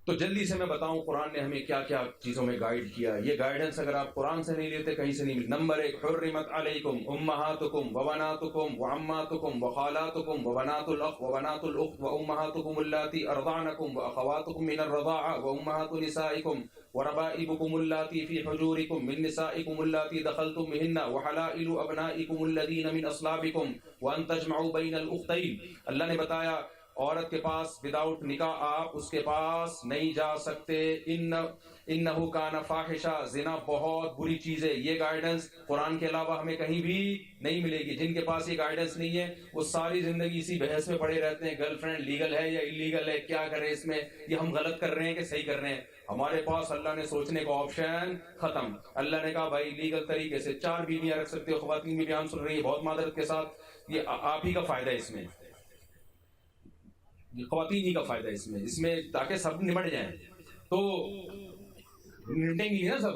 تو جلدی سے میں بتاؤں قرآن نے ہمیں کیا کیا چیزوں میں گائیڈ کیا. یہ گائیڈنس اگر آپ قرآن سے نہیں لیتے کہیں سے نہیں ملتی. نمبر 1، حرمت علیکم امہاتکم وبناتکم وعماتکم وخالاتکم وبنات الاخ وبنات الاخت وامہاتکم اللاتی ارضعنکم واخواتکم من الرضاعہ وامہات نسائکم وربائبكم اللاتي في حجوركم من نسائكم اللاتي دخلتم بهن وحلائل ابنائكم الذين من اصلابكم وان تجمعوا بين الاختين. اللہ نے بتایا عورت کے پاس وداؤٹ نکاح آپ اس کے پاس نہیں جا سکتے. انہو کان فاحشہ، زنا بہت بری چیز ہے. یہ گائیڈنس قرآن کے علاوہ ہمیں کہیں بھی نہیں ملے گی. جن کے پاس یہ گائیڈنس نہیں ہے وہ ساری زندگی اسی بحث میں پڑے رہتے ہیں، گرل فرینڈ لیگل ہے یا انلیگل ہے، کیا کریں اس میں، یہ ہم غلط کر رہے ہیں کہ صحیح کر رہے ہیں. ہمارے پاس اللہ نے سوچنے کا آپشن ختم. اللہ نے کہا بھائی لیگل طریقے سے 4 بیویاں رکھ سکتے ہو. خواتین بھی بیان سن رہی ہے بہت معذرت کے ساتھ، یہ آپ ہی کا فائدہ ہے اس میں، خواتین ہی کا فائدہ ہے اس میں تاکہ سب نمٹ جائیں. تو نمٹیں گی نا سب.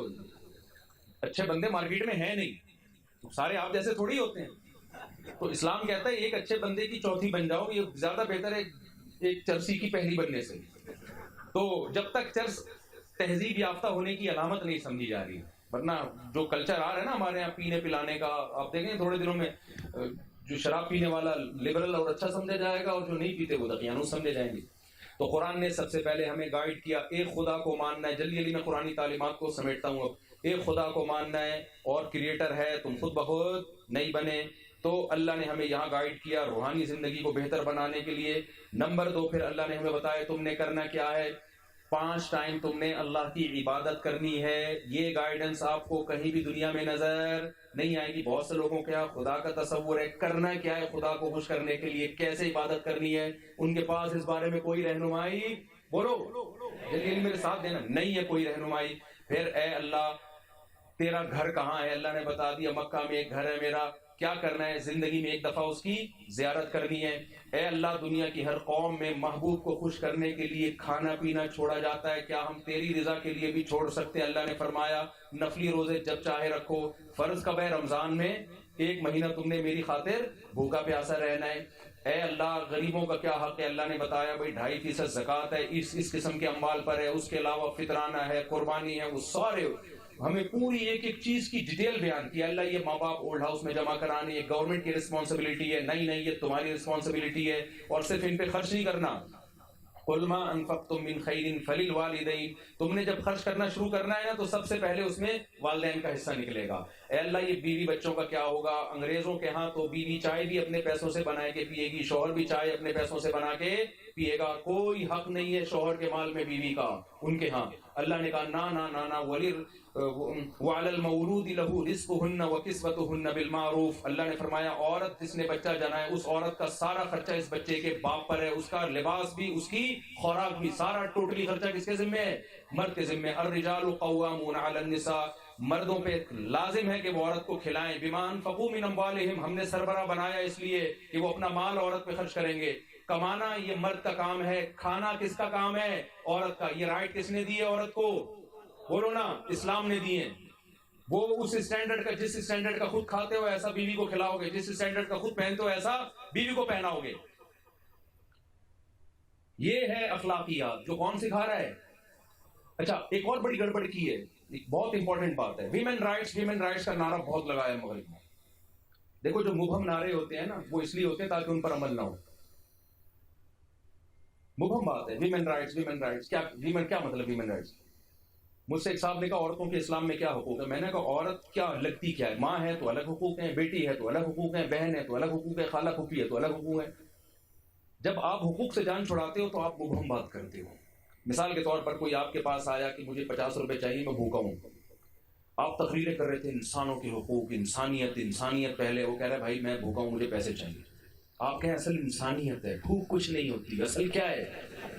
اچھے بندے مارکیٹ میں ہیں نہیں، سارے آپ جیسے تھوڑی ہوتے ہیں. تو اسلام کہتا ہے ایک اچھے بندے کی چوتھی بن جاؤ، یہ زیادہ بہتر ہے ایک چرسی کی پہلی بننے سے. تو جب تک چرس تہذیب یافتہ ہونے کی علامت نہیں سمجھی جا رہی، ورنہ جو کلچر آ رہا ہے نا ہمارے یہاں پینے پلانے کا، آپ دیکھیں تھوڑے دنوں میں جو شراب پینے والا لبرل اور اچھا سمجھا جائے گا، اور جو نہیں پیتے وہ دقیانوس سمجھے جائیں گے. تو قرآن نے سب سے پہلے ہمیں گائیڈ کیا ایک خدا کو ماننا ہے. جلدی جلدی میں قرآنی تعلیمات کو سمیٹتا ہوں. اب ایک خدا کو ماننا ہے اور کریٹر ہے، تم خود بخود نہیں بنے. تو اللہ نے ہمیں یہاں گائیڈ کیا روحانی زندگی کو بہتر بنانے کے لیے. نمبر 2 پھر اللہ نے ہمیں بتایا تم نے کرنا کیا ہے. 5 ٹائم تم نے اللہ کی عبادت کرنی ہے. یہ گائیڈنس آپ کو کہیں بھی دنیا میں نظر نہیں آئے گی. بہت سے لوگوں کے یہاں خدا کا تصور ہے، کرنا کیا ہے خدا کو خوش کرنے کے لیے، کیسے عبادت کرنی ہے، ان کے پاس اس بارے میں کوئی رہنمائی، بولو جلدی میرے ساتھ دینا، نہیں ہے کوئی رہنمائی. پھر اے اللہ تیرا گھر کہاں ہے؟ اللہ نے بتا دیا مکہ میں ایک گھر ہے میرا. کیا کرنا ہے؟ زندگی میں ایک دفعہ اس کی زیارت کرنی ہے. اے اللہ دنیا کی ہر قوم میں محبوب کو خوش کرنے کے لیے کھانا پینا چھوڑا جاتا ہے، کیا ہم تیری رضا کے لیے بھی چھوڑ سکتے ہیں؟ اللہ نے فرمایا نفلی روزے جب چاہے رکھو. فرض کب ہے؟ رمضان میں 1 مہینہ تم نے میری خاطر بھوکا پیاسا رہنا ہے. اے اللہ غریبوں کا کیا حق ہے؟ اللہ نے بتایا بھائی 2.5% زکوٰۃ ہے اس قسم کے اموال پر ہے. اس کے علاوہ فطرانہ ہے، قربانی ہے، وہ سارے ہمیں پوری ایک ایک چیز کی ڈیٹیل بیان کی. اللہ یہ ماں باپ اولڈ ہاؤس میں جمع کرانے، یہ گورنمنٹ کی رسپانسبلٹی ہے، نہیں یہ تمہاری رسپانسبلٹی ہے. اور صرف ان پہ خرچ نہیں کرنا. قل ما انفقتم من خیر فللوالدین، تم نے جب خرچ کرنا شروع کرنا ہے نا تو سب سے پہلے اس میں والدین کا حصہ نکلے گا. اے اللہ یہ بیوی بچوں کا کیا ہوگا؟ انگریزوں کے ہاں تو بیوی چائے بھی اپنے پیسوں سے بنا کے پیے گی، شوہر بھی چائے اپنے پیسوں سے بنا کے پیے گا. کوئی حق نہیں ہے شوہر کے مال میں بیوی کا ان کے ہاں. اللہ نے کہا نا وعلی المولود له رزقهن وکسوتهن بالمعروف. اللہ نے فرمایا عورت جس نے بچہ جنا ہے اس عورت کا سارا خرچہ اس بچے کے باپ پر ہے، اس کا لباس بھی، اس کی خوراک بھی، سارا ٹوٹلی خرچہ کس کے ذمہ ہے؟ مرد کے ذمہ. الرجال قوامون علی النساء، مردوں پہ لازم ہے کہ وہ عورت کو کھلائیں. بما انفقوا من اموالہم، ہم نے سربراہ بنایا اس لیے کہ وہ اپنا مال عورت پہ خرچ کریں گے. کمانا یہ مرد کا کام ہے، کھانا کس کا کام ہے؟ عورت کا. یہ رائٹ کس نے دی ہے عورت کو؟ بولو نا، اسلام نے دی ہے. وہ اس اسٹینڈرڈ کا، جس اسٹینڈرڈ کا خود کھاتے ہو ایسا بیوی کو کھلاؤ گے، جس اسٹینڈرڈ کا خود پہنتے ہو ایسا بیوی کو پہناؤ گے. یہ ہے اخلاقیات جو کون سکھا رہا ہے؟ اچھا ایک اور بڑی گڑبڑ کی ہے، ایک بہت امپورٹنٹ بات ہے. ویمن رائٹس کا نعرہ بہت لگایا مغرب میں. دیکھو جو مبہم نعرے ہوتے ہیں نا وہ اس لیے ہوتے ہیں تاکہ ان پر عمل نہ ہو. مبہم بات ہے ویمن رائٹس کیا؟ ویمن کیا مطلب ویمن رائٹس؟ مجھ سے ایک صاحب نے کہا عورتوں کے اسلام میں کیا حقوق ہے؟ میں نے کہا عورت کیا لگتی کیا ہے؟ ماں ہے تو الگ حقوق ہیں، بیٹی ہے تو الگ حقوق ہیں، بہن ہے تو الگ حقوق ہے، خالہ پھوپھی ہے تو الگ حقوق ہیں. جب آپ حقوق سے جان چھڑاتے ہو تو آپ مبہم بات کرتے ہو. مثال کے طور پر کوئی آپ کے پاس آیا کہ مجھے 50 روپے چاہیے، میں بھوکا ہوں. آپ تقریریں کر رہے تھے انسانوں کے حقوق، انسانیت پہلے. وہ کہہ رہا ہے بھائی میں بھوکا ہوں مجھے پیسے چاہیے. آپ کہیں اصل انسانیت ہے، بھوک کچھ نہیں ہوتی، اصل کیا ہے؟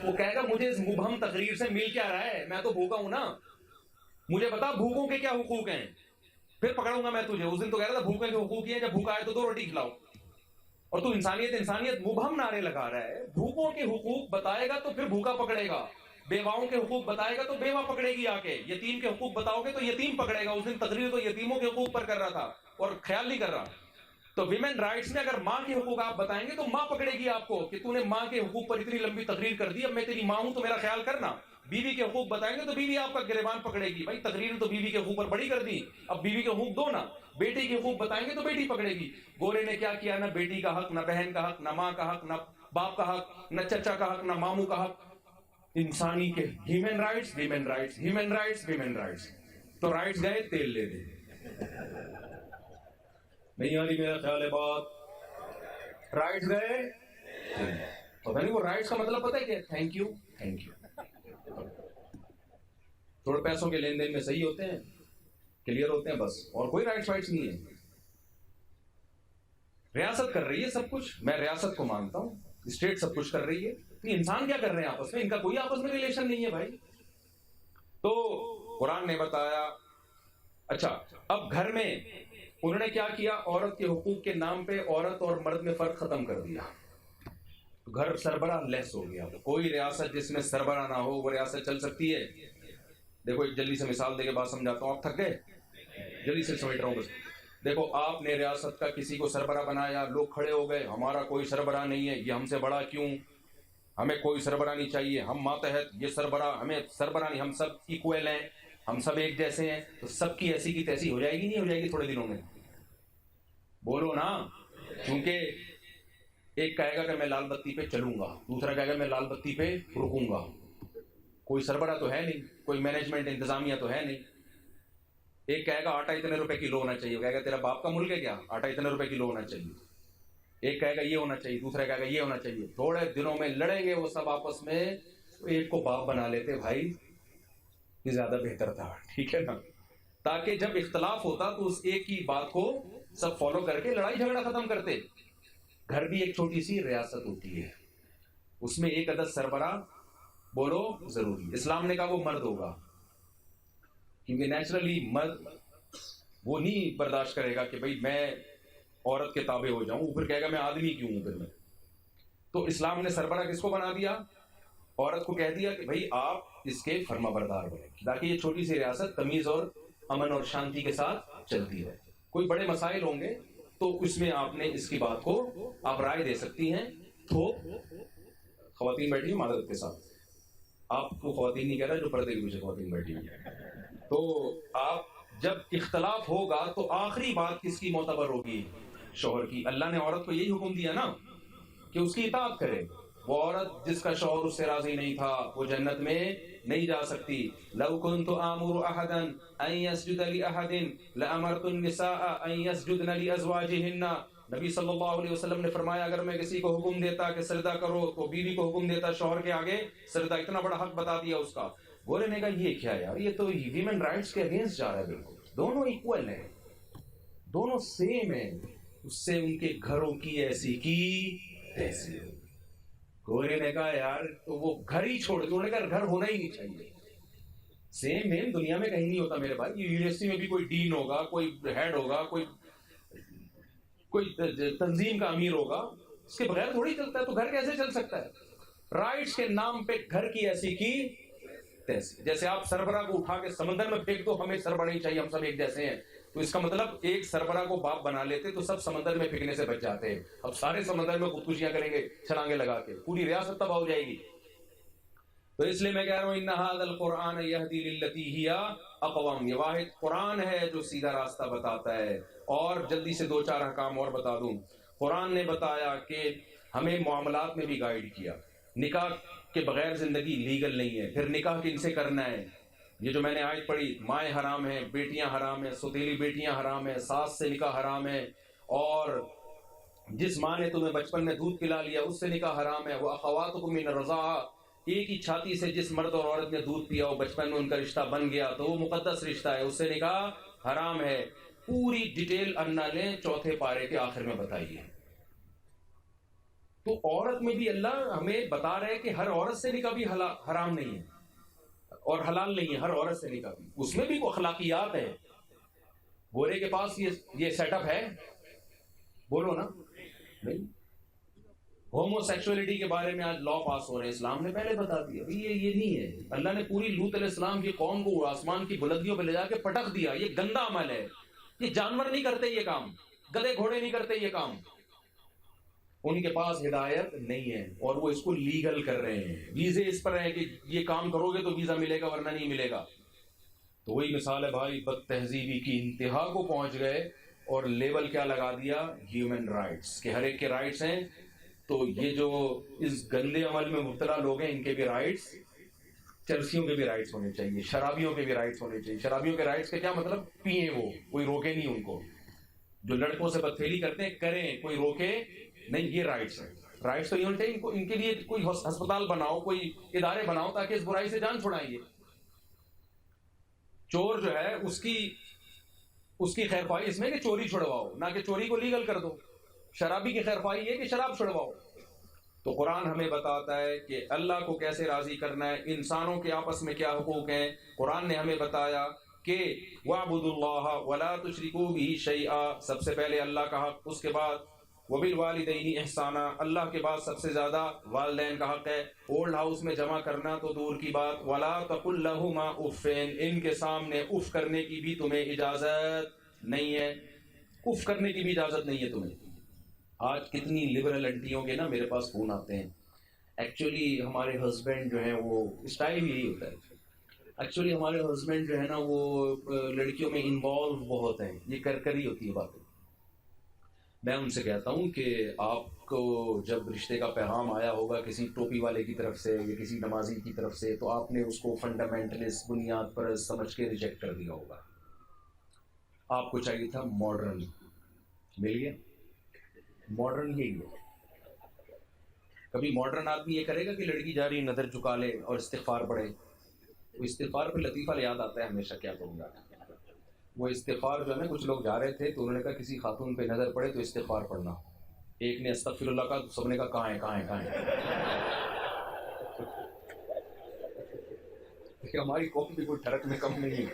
وہ کہے گا مجھے اس مبہم تقریر سے مل کیا رہا ہے؟ میں تو بھوکا ہوں نا، مجھے بتا بھوکوں کے کیا حقوق ہیں، پھر پکڑوں گا میں تجھے. اس دن تو کہہ رہا تھا بھوکے کے حقوق ہی ہیں، جب بھوکا آئے تو 2 روٹی کھلاؤ. اور تو انسانیت مبہم نعرے لگا رہا ہے. بھوکوں کے حقوق بتائے گا تو پھر بھوکا پکڑے گا، بیواؤں کے حقوق بتائے گا تو بیوہ پکڑے گی آ کے، یتیم کے حقوق بتاؤ گے تو یتیم پکڑے گا. اس دن تقریر تو یتیموں کے حقوق پر کر رہا تھا اور خیال نہیں کر رہا. تو ویمن رائٹس میں اگر ماں کے حقوق آپ بتائیں گے تو ماں پکڑے گی آپ کو کہ تو نے ماں کے حقوق پر اتنی لمبی تقریر کر دی، اب میں تیری ماں ہوں تو میرا خیال کرنا. بیوی کے حقوق بتائیں گے تو بیوی آپ کا گریبان پکڑے گی. بھائی تقریر تو بیوی کے حقوق پر بڑی کر دی، اب بیوی کے حقوق دو نا. بیٹی کے حقوق بتائیں گے تو بیٹی پکڑے گی. گورے نے کیا کیا؟ نہ بیٹی کا حق، نہ بہن کا حق، نہ ماں کا حق، نہ باپ کا حق، نہ چچا کا حق، نہ ماموں کا حق. انسانی کے human rights, women rights, human rights, women rights. تو رائٹس گئے تیل لے دے. نہیں آ رہی میرا خیال ہے بات. رائٹس گئے پتا نہیں وہ رائٹس کا مطلب پتا ہے کیا؟ Thank you, thank you. تھوڑے پیسوں کے لین دین میں صحیح ہوتے ہیں، کلیئر ہوتے ہیں، بس اور کوئی رائٹس وائٹس نہیں ہے. ریاست کر رہی ہے سب کچھ، میں ریاست کو مانتا ہوں، اسٹیٹ سب کچھ کر رہی ہے. انسان کیا کر رہے ہیں آپس میں؟ ان کا کوئی آپس میں ریلیشن نہیں ہے بھائی. تو قرآن نے بتایا. اچھا اب گھر میں انہوں نے کیا کیا؟ عورت کے حقوق کے نام پہ عورت اور مرد میں فرق ختم کر دیا. گھر سربراہ لیس ہو گیا. کوئی ریاست جس میں سربراہ نہ ہو وہ ریاست چل سکتی ہے؟ دیکھو ایک جلدی سے مثال دے کے بات سمجھاتا ہوں. آپ تھک گئے؟ جلدی سے سمجھ رہا ہوں بس. دیکھو آپ نے ریاست کا کسی کو سربراہ بنایا، لوگ کھڑے ہو گئے ہمارا کوئی سربراہ نہیں ہے، یہ ہم سے بڑا کیوں، ہمیں کوئی سربراہ نہیں چاہیے، ہم ماتحت، یہ سربراہ، ہمیں سربراہ نہیں، ہم سب ایکوئل ہیں، ہم سب ایک جیسے ہیں. تو سب کی ایسی کی تیسی ہو جائے گی نہیں ہو جائے گی تھوڑے دنوں میں؟ بولو نا. کیونکہ ایک کہے گا کہ میں لال بتی پہ چلوں گا، دوسرا کہے گا میں لال بتی پہ رکوں گا. کوئی سربراہ تو ہے نہیں، کوئی مینجمنٹ انتظامیہ تو ہے نہیں. ایک کہے گا آٹا اتنے روپے کلو ہونا چاہیے، کہے گا تیرا باپ کا ملک ہے کیا، آٹا اتنے روپے کلو ہونا چاہیے. ایک کہے گا یہ ہونا چاہیے، دوسرا کہے گا یہ ہونا چاہیے. تھوڑے دنوں میں لڑیں گے وہ سب آپس میں. ایک کو باپ بنا لیتے بھائی، یہ زیادہ بہتر تھا. ٹھیک ہے نا؟ تاکہ جب اختلاف ہوتا تو اس ایک کی بات کو سب فالو کر کے لڑائی جھگڑا ختم کرتے. گھر بھی ایک چھوٹی سی ریاست ہوتی ہے، اس میں ایک عدد سربراہ بولو ضروری. اسلام نے کہا وہ مرد ہوگا، کیونکہ نیچرلی مرد وہ نہیں برداشت کرے گا کہ بھئی میں عورت کے تابع ہو جاؤں، پھر کہے گا میں آدمی کیوں ہوں پھر میں. تو اسلام نے سربراہ کس کو بنا دیا؟ عورت کو کہہ دیا کہ بھئی آپ اس کے فرما بردار بنیں، تاکہ یہ چھوٹی سی ریاست تمیز اور امن اور شانتی کے ساتھ چلتی رہے. کوئی بڑے مسائل ہوں گے تو اس میں آپ نے اس کی بات کو آپ رائے دے سکتی ہیں. تو خواتین بیٹھی ہیں معذرت کے ساتھ، آپ کو خواتین نہیں کہہ رہا، جو پردے کے پیچھے خواتین بیٹھی ہیں. تو آپ جب اختلاف ہوگا تو آخری بات کس کی معتبر ہوگی؟ شوہر کی. اللہ نے عورت کو یہی حکم دیا نا کہ اس کی اطاعت کرے. وہ عورت جس کا شوہر اس سے راضی نہیں تھا وہ جنت میں نہیں جا سکتی. لو كنت آمر احدا ان يسجد لاحد لامرت النساء ان يسجدن لازواجهن. نبی صلی اللہ علیہ وسلم نے فرمایا اگر میں کسی کو حکم دیتا کہ سجدہ کرو تو بیوی کو حکم دیتا شوہر کے آگے سجدہ. اتنا بڑا حق بتا دیا اس کا. گورے نے کہا یہ کیا یار، یہ تو ویمن رائٹس کے اگینسٹ جا رہا ہے. بالکل دونوں ایکول ہیں، دونوں سیم ہیں. اس سے ان کے گھروں کی ایسی کی تیسی. گورے نے کہا یار تو وہ گھر ہی چھوڑ دو. انہوں نے کہا گھر ہونا ہی نہیں چاہیے. سیم میم دنیا میں کہیں نہیں ہوتا میرے بھائی. یونیورسٹی میں بھی کوئی ڈین ہوگا، کوئی ہیڈ ہوگا، کوئی تنظیم کا امیر ہوگا، اس کے بغیر تھوڑی چلتا ہے. تو گھر کیسے چل سکتا ہے؟ رائٹس کے نام پہ گھر کی ایسی کی تیسی. جیسے آپ سربراہ کو اٹھا کے سمندر میں پھینک دو، ہمیں سربراہ نہیں چاہیے، ہم سب ایک جیسے ہیں. تو اس کا مطلب ایک سربراہ کو باپ بنا لیتے تو سب سمندر میں پھینکنے سے بچ جاتے ہیں. اب سارے سمندر میں خودکشیاں کریں گے چھلانگیں لگا کے، پوری ریاست تباہ ہو جائے گی. تو اس لیے میں کہہ رہا ہوں ان ھذا القرآن یہدی للتی ہی اقوم. یہ واحد قرآن ہے جو سیدھا راستہ بتاتا ہے. اور جلدی سے دو چار احکام اور بتا دوں. قرآن نے بتایا کہ ہمیں معاملات میں بھی گائیڈ کیا. نکاح کے بغیر زندگی لیگل نہیں ہے. پھر نکاح کن سے کرنا ہے؟ یہ جو میں نے آیت پڑھی، مائیں حرام ہیں، بیٹیاں حرام ہیں، سوتیلی بیٹیاں حرام ہیں، ساس سے نکاح حرام ہے، اور جس ماں نے تمہیں بچپن میں دودھ پلا لیا اس سے نکاح حرام ہے. وہ اخواتکم من الرضاعہ، ایک ہی چھاتی سے جس مرد اور عورت نے دودھ پیا وہ بچپن میں ان کا رشتہ بن گیا تو وہ مقدس رشتہ ہے، اس سے نکاح حرام ہے. پوری ڈیٹیل انا لیں چوتھے پارے کے آخر میں بتائیے. تو عورت میں بھی اللہ ہمیں بتا رہے کہ ہر عورت سے نکاح بھی حرام نہیں ہے اور حلال نہیں ہے. ہر عورت سے نکاح بھی، اس میں بھی کوئی اخلاقیات ہے. گورے کے پاس یہ سیٹ اپ ہے؟ بولو نا. نہیں. ہومو سیکسولیٹی کے بارے میں آج لا پاس ہو رہے ہیں، اسلام نے پہلے بتا دیا یہ نہیں ہے. اللہ نے پوری لوط علیہ السلام کی قوم کو آسمان کی بلندیوں پہ لے جا کے پٹک دیا. یہ گندا عمل ہے. یہ جانور نہیں کرتے یہ کام، گدھے گھوڑے نہیں کرتے یہ کام. ان کے پاس ہدایت نہیں ہے اور وہ اس کو لیگل کر رہے ہیں. ویزے اس پر ہیں کہ یہ کام کرو گے تو ویزا ملے گا ورنہ نہیں ملے گا. تو وہی مثال ہے بھائی، بد تہذیبی کی انتہا کو پہنچ گئے اور لیبل کیا لگا دیا؟ ہیومن رائٹس، کہ ہر ایک کے رائٹس ہیں. تو یہ جو اس گندے عمل میں مبتلا لوگ ہیں ان کے بھی رائٹس چرسیوں کے بھی رائٹس ہونے چاہیے, شرابیوں کے بھی رائٹس ہونے چاہیے. شرابیوں کے رائٹس کا کیا مطلب؟ پیئیں, وہ کوئی روکے نہیں ان کو. جو لڑکوں سے بدفعلی کرتے ہیں کریں, کوئی روکے نہیں. یہ رائٹس ہیں. رائٹس تو یہ ہونے چاہیے ان کے لیے کوئی ہسپتال بناؤ, کوئی ادارے بناؤ تاکہ اس برائی سے جان چھڑائیں گے. چور جو ہے اس کی خیر خواہی اس میں کہ چوری چھڑواؤ, نہ کہ چوری کو لیگل کر دو. شرابی کی خیر خواہی یہ کہ شراب چھڑواؤ. تو قرآن ہمیں بتاتا ہے کہ اللہ کو کیسے راضی کرنا ہے, انسانوں کے آپس میں کیا حقوق ہیں. قرآن نے ہمیں بتایا کہ وَاعْبُدُوا اللَّهَ وَلَا تُشْرِكُوا بِهِ شَيْئًا, سب سے پہلے اللہ کا حق, اس کے بعد وَبِالْوَالِدَيْنِ إِحْسَانًا, اللہ کے بعد سب سے زیادہ والدین کا حق ہے. اولڈ ہاؤس میں جمع کرنا تو دور کی بات, وَلَا تَقُلْ لَهُمَا اُفٍّ, ان کے سامنے اف کرنے کی بھی تمہیں اجازت نہیں ہے. اف کرنے کی بھی اجازت نہیں ہے تمہیں. آج کتنی لبرل انٹیوں کے نا میرے پاس فون آتے ہیں. ایکچولی ہمارے ہسبینڈ جو ہیں وہ اسٹائل یہی ہوتا ہے. ایکچولی ہمارے ہسبینڈ جو ہے نا وہ لڑکیوں میں انوالو بہت ہیں, یہ کر ہی ہوتی ہے باتیں. میں ان سے کہتا ہوں کہ آپ کو جب رشتے کا پیغام آیا ہوگا کسی ٹوپی والے کی طرف سے یا کسی نمازی کی طرف سے, تو آپ نے اس کو فنڈامنٹلسٹ بنیاد پر سمجھ کے ریجیکٹ کر دیا ہوگا. آپ کو چاہیے تھا ماڈرن, مل گیا ماڈرن. یہی ہے. کبھی ماڈرن آدمی یہ کرے گا کہ لڑکی جا رہی نظر جھکا لے اور استغفار پڑھے. وہ استغفار پہ لطیفہ یاد آتا ہے ہمیشہ, کیا کروں گا. وہ استغفار جو ہے نا, کچھ لوگ جا رہے تھے تو انہوں نے کہا کسی خاتون پہ نظر پڑے تو استغفار پڑھنا. ایک نے استغفر اللہ کہا تو سب نے کہا کہاں ہے کہاں ہے کہاں ہے. ہماری قوم بھی کوئی ٹھڑک میں کم نہیں ہے.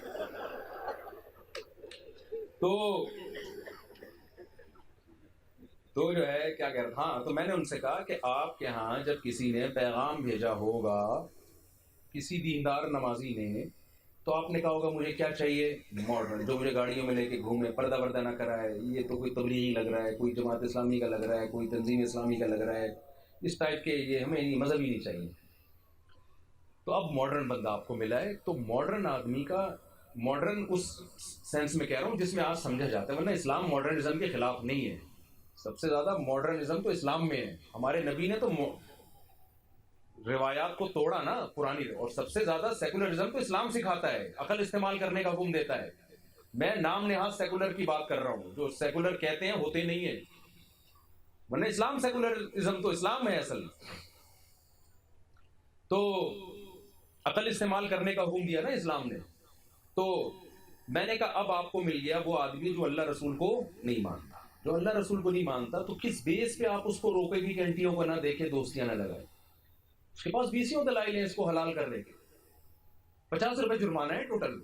تو جو ہے کیا کہہ رہا, ہاں تو میں نے ان سے کہا کہ آپ کے ہاں جب کسی نے پیغام بھیجا ہوگا, کسی دیندار نمازی نے, تو آپ نے کہا ہوگا مجھے کیا چاہیے, ماڈرن, جو مجھے گاڑیوں میں لے کے گھومے, پردہ وردہ نہ کرائے, یہ تو کوئی تبلیغی لگ رہا ہے, کوئی جماعت اسلامی کا لگ رہا ہے, کوئی تنظیم اسلامی کا لگ رہا ہے, اس ٹائپ کے, یہ ہمیں مذہب ہی نہیں چاہیے. تو اب ماڈرن بندہ آپ کو ملا ہے. تو ماڈرن آدمی کا, ماڈرن اس سینس میں کہہ رہا ہوں جس میں آج سمجھا جاتا ہے, ورنہ اسلام ماڈرنزم کے خلاف نہیں ہے. سب سے زیادہ ماڈرنزم تو اسلام میں ہے. ہمارے نبی نے تو روایات کو توڑا نا پرانی, اور سب سے زیادہ سیکولرزم تو اسلام سکھاتا ہے, عقل استعمال کرنے کا حکم دیتا ہے. میں نام نہاد سیکولر کی بات کر رہا ہوں, جو سیکولر کہتے ہیں ہوتے نہیں ہیں, ورنہ اسلام سیکولرزم تو اسلام ہے اصل. تو عقل استعمال کرنے کا حکم دیا نا اسلام نے. تو میں نے کہا اب آپ کو مل گیا وہ آدمی جو اللہ رسول کو نہیں مانتا. جو اللہ رسول کو نہیں مانتا تو کس بیس پہ آپ اس کو روکے گی کہ انٹیوں کو نہ دیکھے, دوستیاں نہ لگائے. اس کے پاس 20 دلائل ہیں اس کو حلال کرنے کے. 50 روپے جرمانہ ہے ٹوٹل.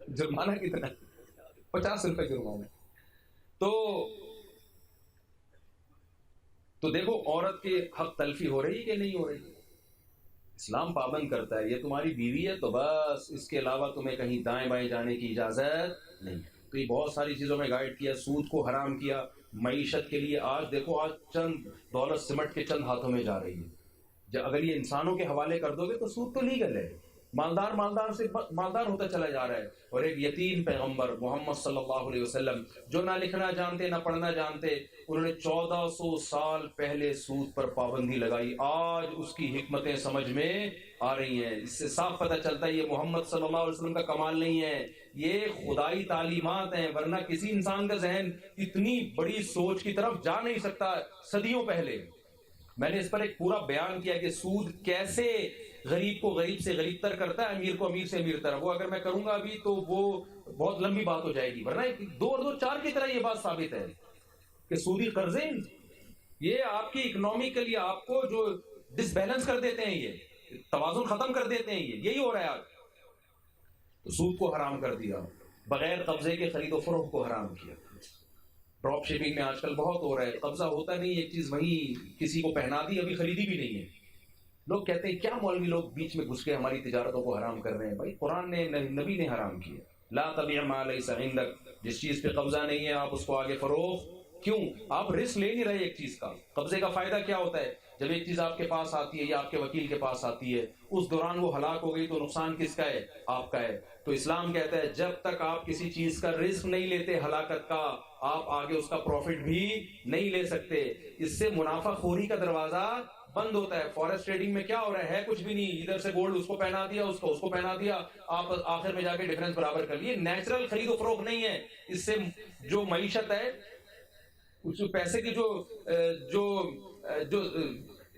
جرمانہ کتنا؟ 50 روپے جرمانہ. تو دیکھو عورت کے حق تلفی ہو رہی کہ نہیں ہو رہی. اسلام پابند کرتا ہے یہ تمہاری بیوی ہے تو بس, اس کے علاوہ تمہیں کہیں دائیں بائیں جانے کی اجازت نہیں. تو یہ بہت ساری چیزوں میں گائیڈ کیا, سود کو حرام کیا معیشت کے لیے. آج دیکھو, آج چند دولت سمٹ کے چند ہاتھوں میں جا رہی ہے. اگر یہ انسانوں کے حوالے کر دو گے تو سود تو لیگل ہے. مالدار سے مالدار ہوتا چلا جا رہا ہے. اور ایک یتیم پیغمبر محمد صلی اللہ علیہ وسلم جو نہ لکھنا جانتے نہ پڑھنا جانتے, انہوں نے 1400 سال پہلے سود پر پابندی لگائی. آج اس کی حکمتیں سمجھ میں آ رہی ہیں. اس سے صاف پتہ چلتا ہے یہ محمد صلی اللہ علیہ وسلم کا کمال نہیں ہے, یہ خدائی تعلیمات ہیں. ورنہ کسی انسان کا ذہن اتنی بڑی سوچ کی طرف جا نہیں سکتا صدیوں پہلے. میں نے اس پر ایک پورا بیان کیا کہ سود کیسے غریب کو غریب سے غریب تر کرتا ہے, امیر کو امیر سے امیر تر. وہ اگر میں کروں گا ابھی تو وہ بہت لمبی بات ہو جائے گی, ورنہ 2 اور 2 4 کی طرح یہ بات ثابت ہے کہ سودی قرضے یہ آپ کی اکنامیکلی آپ کو جو ڈس بیلنس کر دیتے ہیں, یہ توازن ختم کر دیتے ہیں. یہی ہو رہا ہے آج. تو سود کو حرام کر دیا, بغیر قبضے کے خرید و فروخت کو حرام کیا. ڈراپ شپنگ میں آج کل بہت ہو رہا ہے, قبضہ ہوتا نہیں, ایک چیز وہیں کسی کو پہنا دی, ابھی خریدی بھی نہیں ہے. لوگ کہتے ہیں کیا مولوی لوگ بیچ میں گھس کے ہماری تجارتوں کو حرام کر رہے ہیں. بھائی قرآن نے, نبی نے حرام کیا. لا تبیع ما لیس عندک, جس چیز پہ قبضہ نہیں ہے آپ اس کو آگے فروخت کیوں. آپ رسک لے نہیں رہے ایک چیز کا. قبضے کا فائدہ کیا ہوتا ہے, جب ایک چیز آپ کے پاس آتی ہے یا آپ کے وکیل کے پاس آتی ہے, اس دوران وہ ہلاک ہو گئی تو نقصان کس کا ہے, آپ کا ہے. تو اسلام کہتا ہے جب تک آپ کسی چیز کا رسک نہیں لیتے ہلاکت کا, آپ آگے اس کا پروفٹ بھی نہیں لے سکتے. اس سے منافع خوری کا دروازہ بند ہوتا ہے. فورسٹ ٹریڈنگ میں کیا ہو رہا ہے؟ کچھ بھی نہیں. ادھر سے گولڈ اس کو پہنا دیا, اس کو پہنا دیا, آپ آخر میں جا کے ڈفرنس برابر کر لیے. نیچرل خرید و فروخت نہیں ہے. اس سے جو معیشت ہے, اس پیسے کی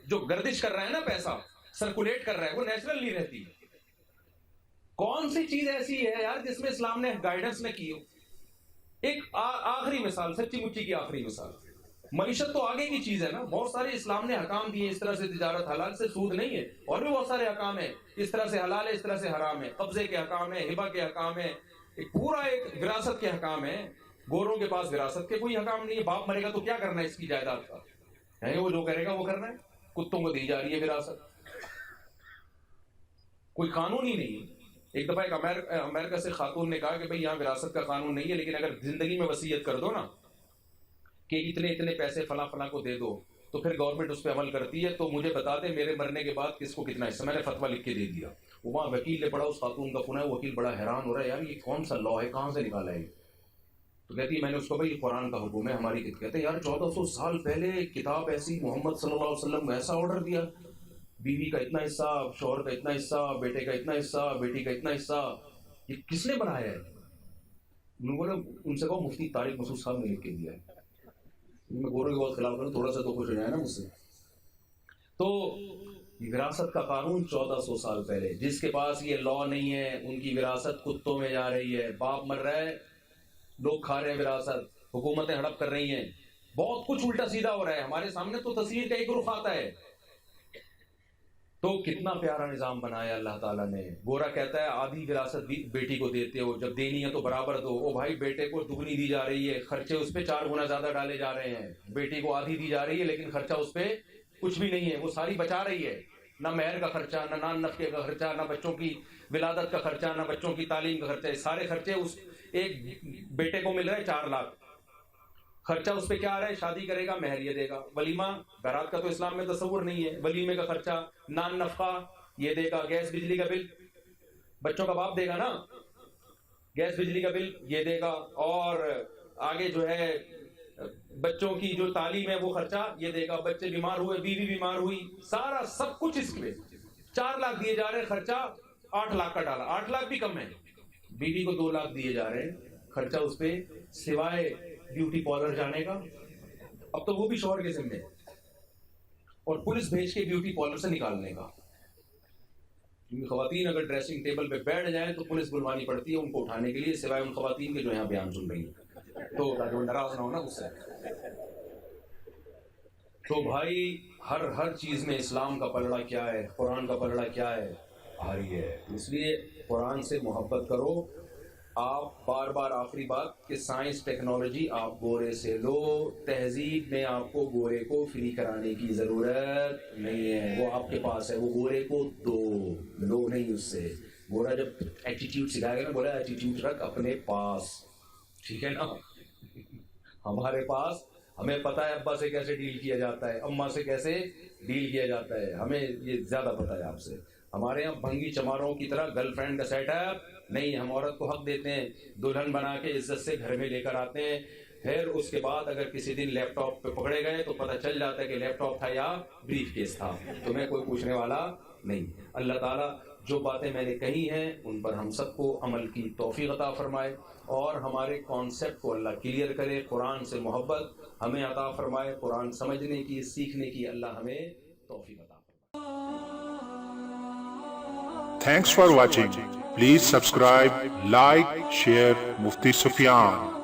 جو گردش کر رہا ہے نا, پیسہ سرکولیٹ کر رہا ہے, وہ نیچرل نہیں رہتی. کون سی چیز ایسی ہے یار جس میں اسلام نے گائیڈنس نہ کی ہو؟ ایک آخری مثال, سچی مچی کی آخری مثال, معیشت تو آگے کی چیز ہے نا. بہت سارے اسلام نے حکام دیے, اس طرح سے تجارت حلال سے سود نہیں ہے, اور بھی بہت سارے حکام ہیں, اس طرح سے حلال ہے, اس طرح سے حرام ہے. قبضے کے حکام ہے, ہبہ کے حکام ہے, پورا ایک وراثت کے حکام ہے. گوروں کے پاس وراثت کے کوئی حکام نہیں ہے. باپ مرے گا تو کیا کرنا ہے اس کی جائیداد کا؟ وہ جو کرے گا وہ کرنا ہے. کتوں کو دی جا رہی ہے وراثت, کوئی قانون ہی نہیں. ایک دفعہ ایک امریکہ سے خاتون نے کہا کہ بھئی یہاں وراثت کا قانون نہیں ہے, لیکن اگر زندگی میں وصیت کر دو نا کہ اتنے پیسے فلاں کو دے دو, تو پھر گورنمنٹ اس پہ عمل کرتی ہے, تو مجھے بتا دے میرے مرنے کے بعد کس کو کتنا حصہ. میں نے فتویٰ لکھ کے دے دیا. وہاں وکیل نے پڑھا, اس خاتون کا فون ہے, وکیل بڑا حیران ہو رہا ہے, یار یہ کون سا لا ہے, کہاں سے نکالا ہے؟ تو کہتی ہے میں نے اس کو, بھائی قرآن کا حکم ہے ہماری. کہتے ہیں یار 1400 سال پہلے کتاب ایسی, محمد صلی اللہ علیہ وسلم نے ایسا آرڈر دیا, بیوی کا اتنا حصہ, شوہر کا اتنا حصہ, بیٹے کا اتنا حصہ, بیٹی کا اتنا حصہ, یہ کس نے بنایا ہے؟ انہوں نے ان سے کہا مفتی طارق مسعود صاحب نے لکھ کے دیا ہے. میں گوروں کے بہت خلاف کروں, تھوڑا سا تو خوش ہو جائے نا مجھ سے. تو وراثت کا قانون 1400 سال پہلے, جس کے پاس یہ لا نہیں ہے ان کی وراثت کتوں میں جا رہی ہے. باپ مر رہا ہے, لوگ کھا رہے ہیں وراثت, حکومتیں ہڑپ کر رہی ہیں, بہت کچھ الٹا سیدھا ہو رہا ہے ہمارے سامنے. تو تصویر کا ایک رخ آتا ہے. تو کتنا پیارا نظام بنایا اللہ تعالیٰ نے. گورا کہتا ہے آدھی وراثت بیٹی کو دیتے ہو, جب دینی ہے تو برابر دو. او بھائی بیٹے کو دگنی دی جا رہی ہے, خرچے اس پہ 4 گنا زیادہ ڈالے جا رہے ہیں. بیٹی کو آدھی دی جا رہی ہے لیکن خرچہ اس پہ کچھ بھی نہیں ہے, وہ ساری بچا رہی ہے. نہ مہر کا خرچہ, نہ نان نفقے کا خرچہ, نہ بچوں کی ولادت کا خرچہ, نہ بچوں کی تعلیم کا خرچہ. سارے خرچے اس ایک بیٹے کو مل رہے ہیں 4 لاکھ. خرچہ اس پہ کیا آ رہا ہے؟ شادی کرے گا مہر یہ دے گا, ولیمہ بارات کا تو اسلام میں تصور نہیں ہے, ولیمے کا خرچہ, نان نفقہ یہ دے گا, گیس بجلی کا بل بچوں کا باپ دے گا نا, گیس بجلی کا بل یہ دے گا, اور آگے جو ہے بچوں کی جو تعلیم ہے وہ خرچہ یہ دے گا. بچے بیمار ہوئے, بیوی بیمار ہوئی, سارا سب کچھ اس پہ 4 لاکھ دیے جا رہے ہیں. خرچہ 8 لاکھ کا ڈالا, 8 لاکھ بھی کم ہے. بیوی کو 2 لاکھ دیے جا رہے ہیں, خرچہ اس پہ سوائے بیوٹی پارلر جانے کا, اب تو وہ بھی شوہر کے ذمہ, اور پولیس بھیج کے بیوٹی پارلر سے نکالنے کا. کیونکہ خواتین اگر ڈریسنگ ٹیبل پہ بیٹھ جائیں تو پولیس بلوانی پڑتی ہے ان کو اٹھانے کے لیے, سوائے ان خواتین کے جو یہاں بیان سن رہی ہیں, تو تاکہ وہ ناراض نہ ہونا اس سے. تو بھائی ہر چیز میں اسلام کا پلڑا کیا ہے, قرآن کا پلڑا کیا ہے, آ رہی ہے. اس لیے قرآن سے محبت کرو. آپ بار بار آخری بات کہ سائنس ٹیکنالوجی آپ گورے سے لو, تہذیب میں آپ کو گورے کو فری کرانے کی ضرورت نہیں ہے, وہ آپ کے پاس ہے, وہ گورے کو دو, لو نہیں اس سے. گورا جب ایٹیٹیوڈ سکھائے گا نا, بولا ایٹیٹیوڈ رکھ اپنے پاس, ٹھیک ہے نا. ہمارے پاس, ہمیں پتا ہے ابا سے کیسے ڈیل کیا جاتا ہے, اماں سے کیسے ڈیل کیا جاتا ہے, ہمیں یہ زیادہ پتا ہے آپ سے. ہمارے یہاں بھنگی چماروں کی طرح گرل فرینڈ کا سیٹ اپ نہیں. ہم عورت کو حق دیتے ہیں, دلہن بنا کے عزت سے گھر میں لے کر آتے ہیں. پھر اس کے بعد اگر کسی دن لیپ ٹاپ پہ پکڑے گئے تو پتہ چل جاتا ہے کہ لیپ ٹاپ تھا یا بریف کیس تھا, تمہیں کوئی پوچھنے والا نہیں. اللہ تعالیٰ جو باتیں میں نے کہی ہیں ان پر ہم سب کو عمل کی توفیق عطا فرمائے, اور ہمارے کانسیپٹ کو اللہ کلیئر کرے. قرآن سے محبت ہمیں عطا فرمائے, قرآن سمجھنے کی, سیکھنے کی اللہ ہمیں توفیق عطا فرمائے.
Thanks for watching. Please subscribe, like, share Mufti Sufyan.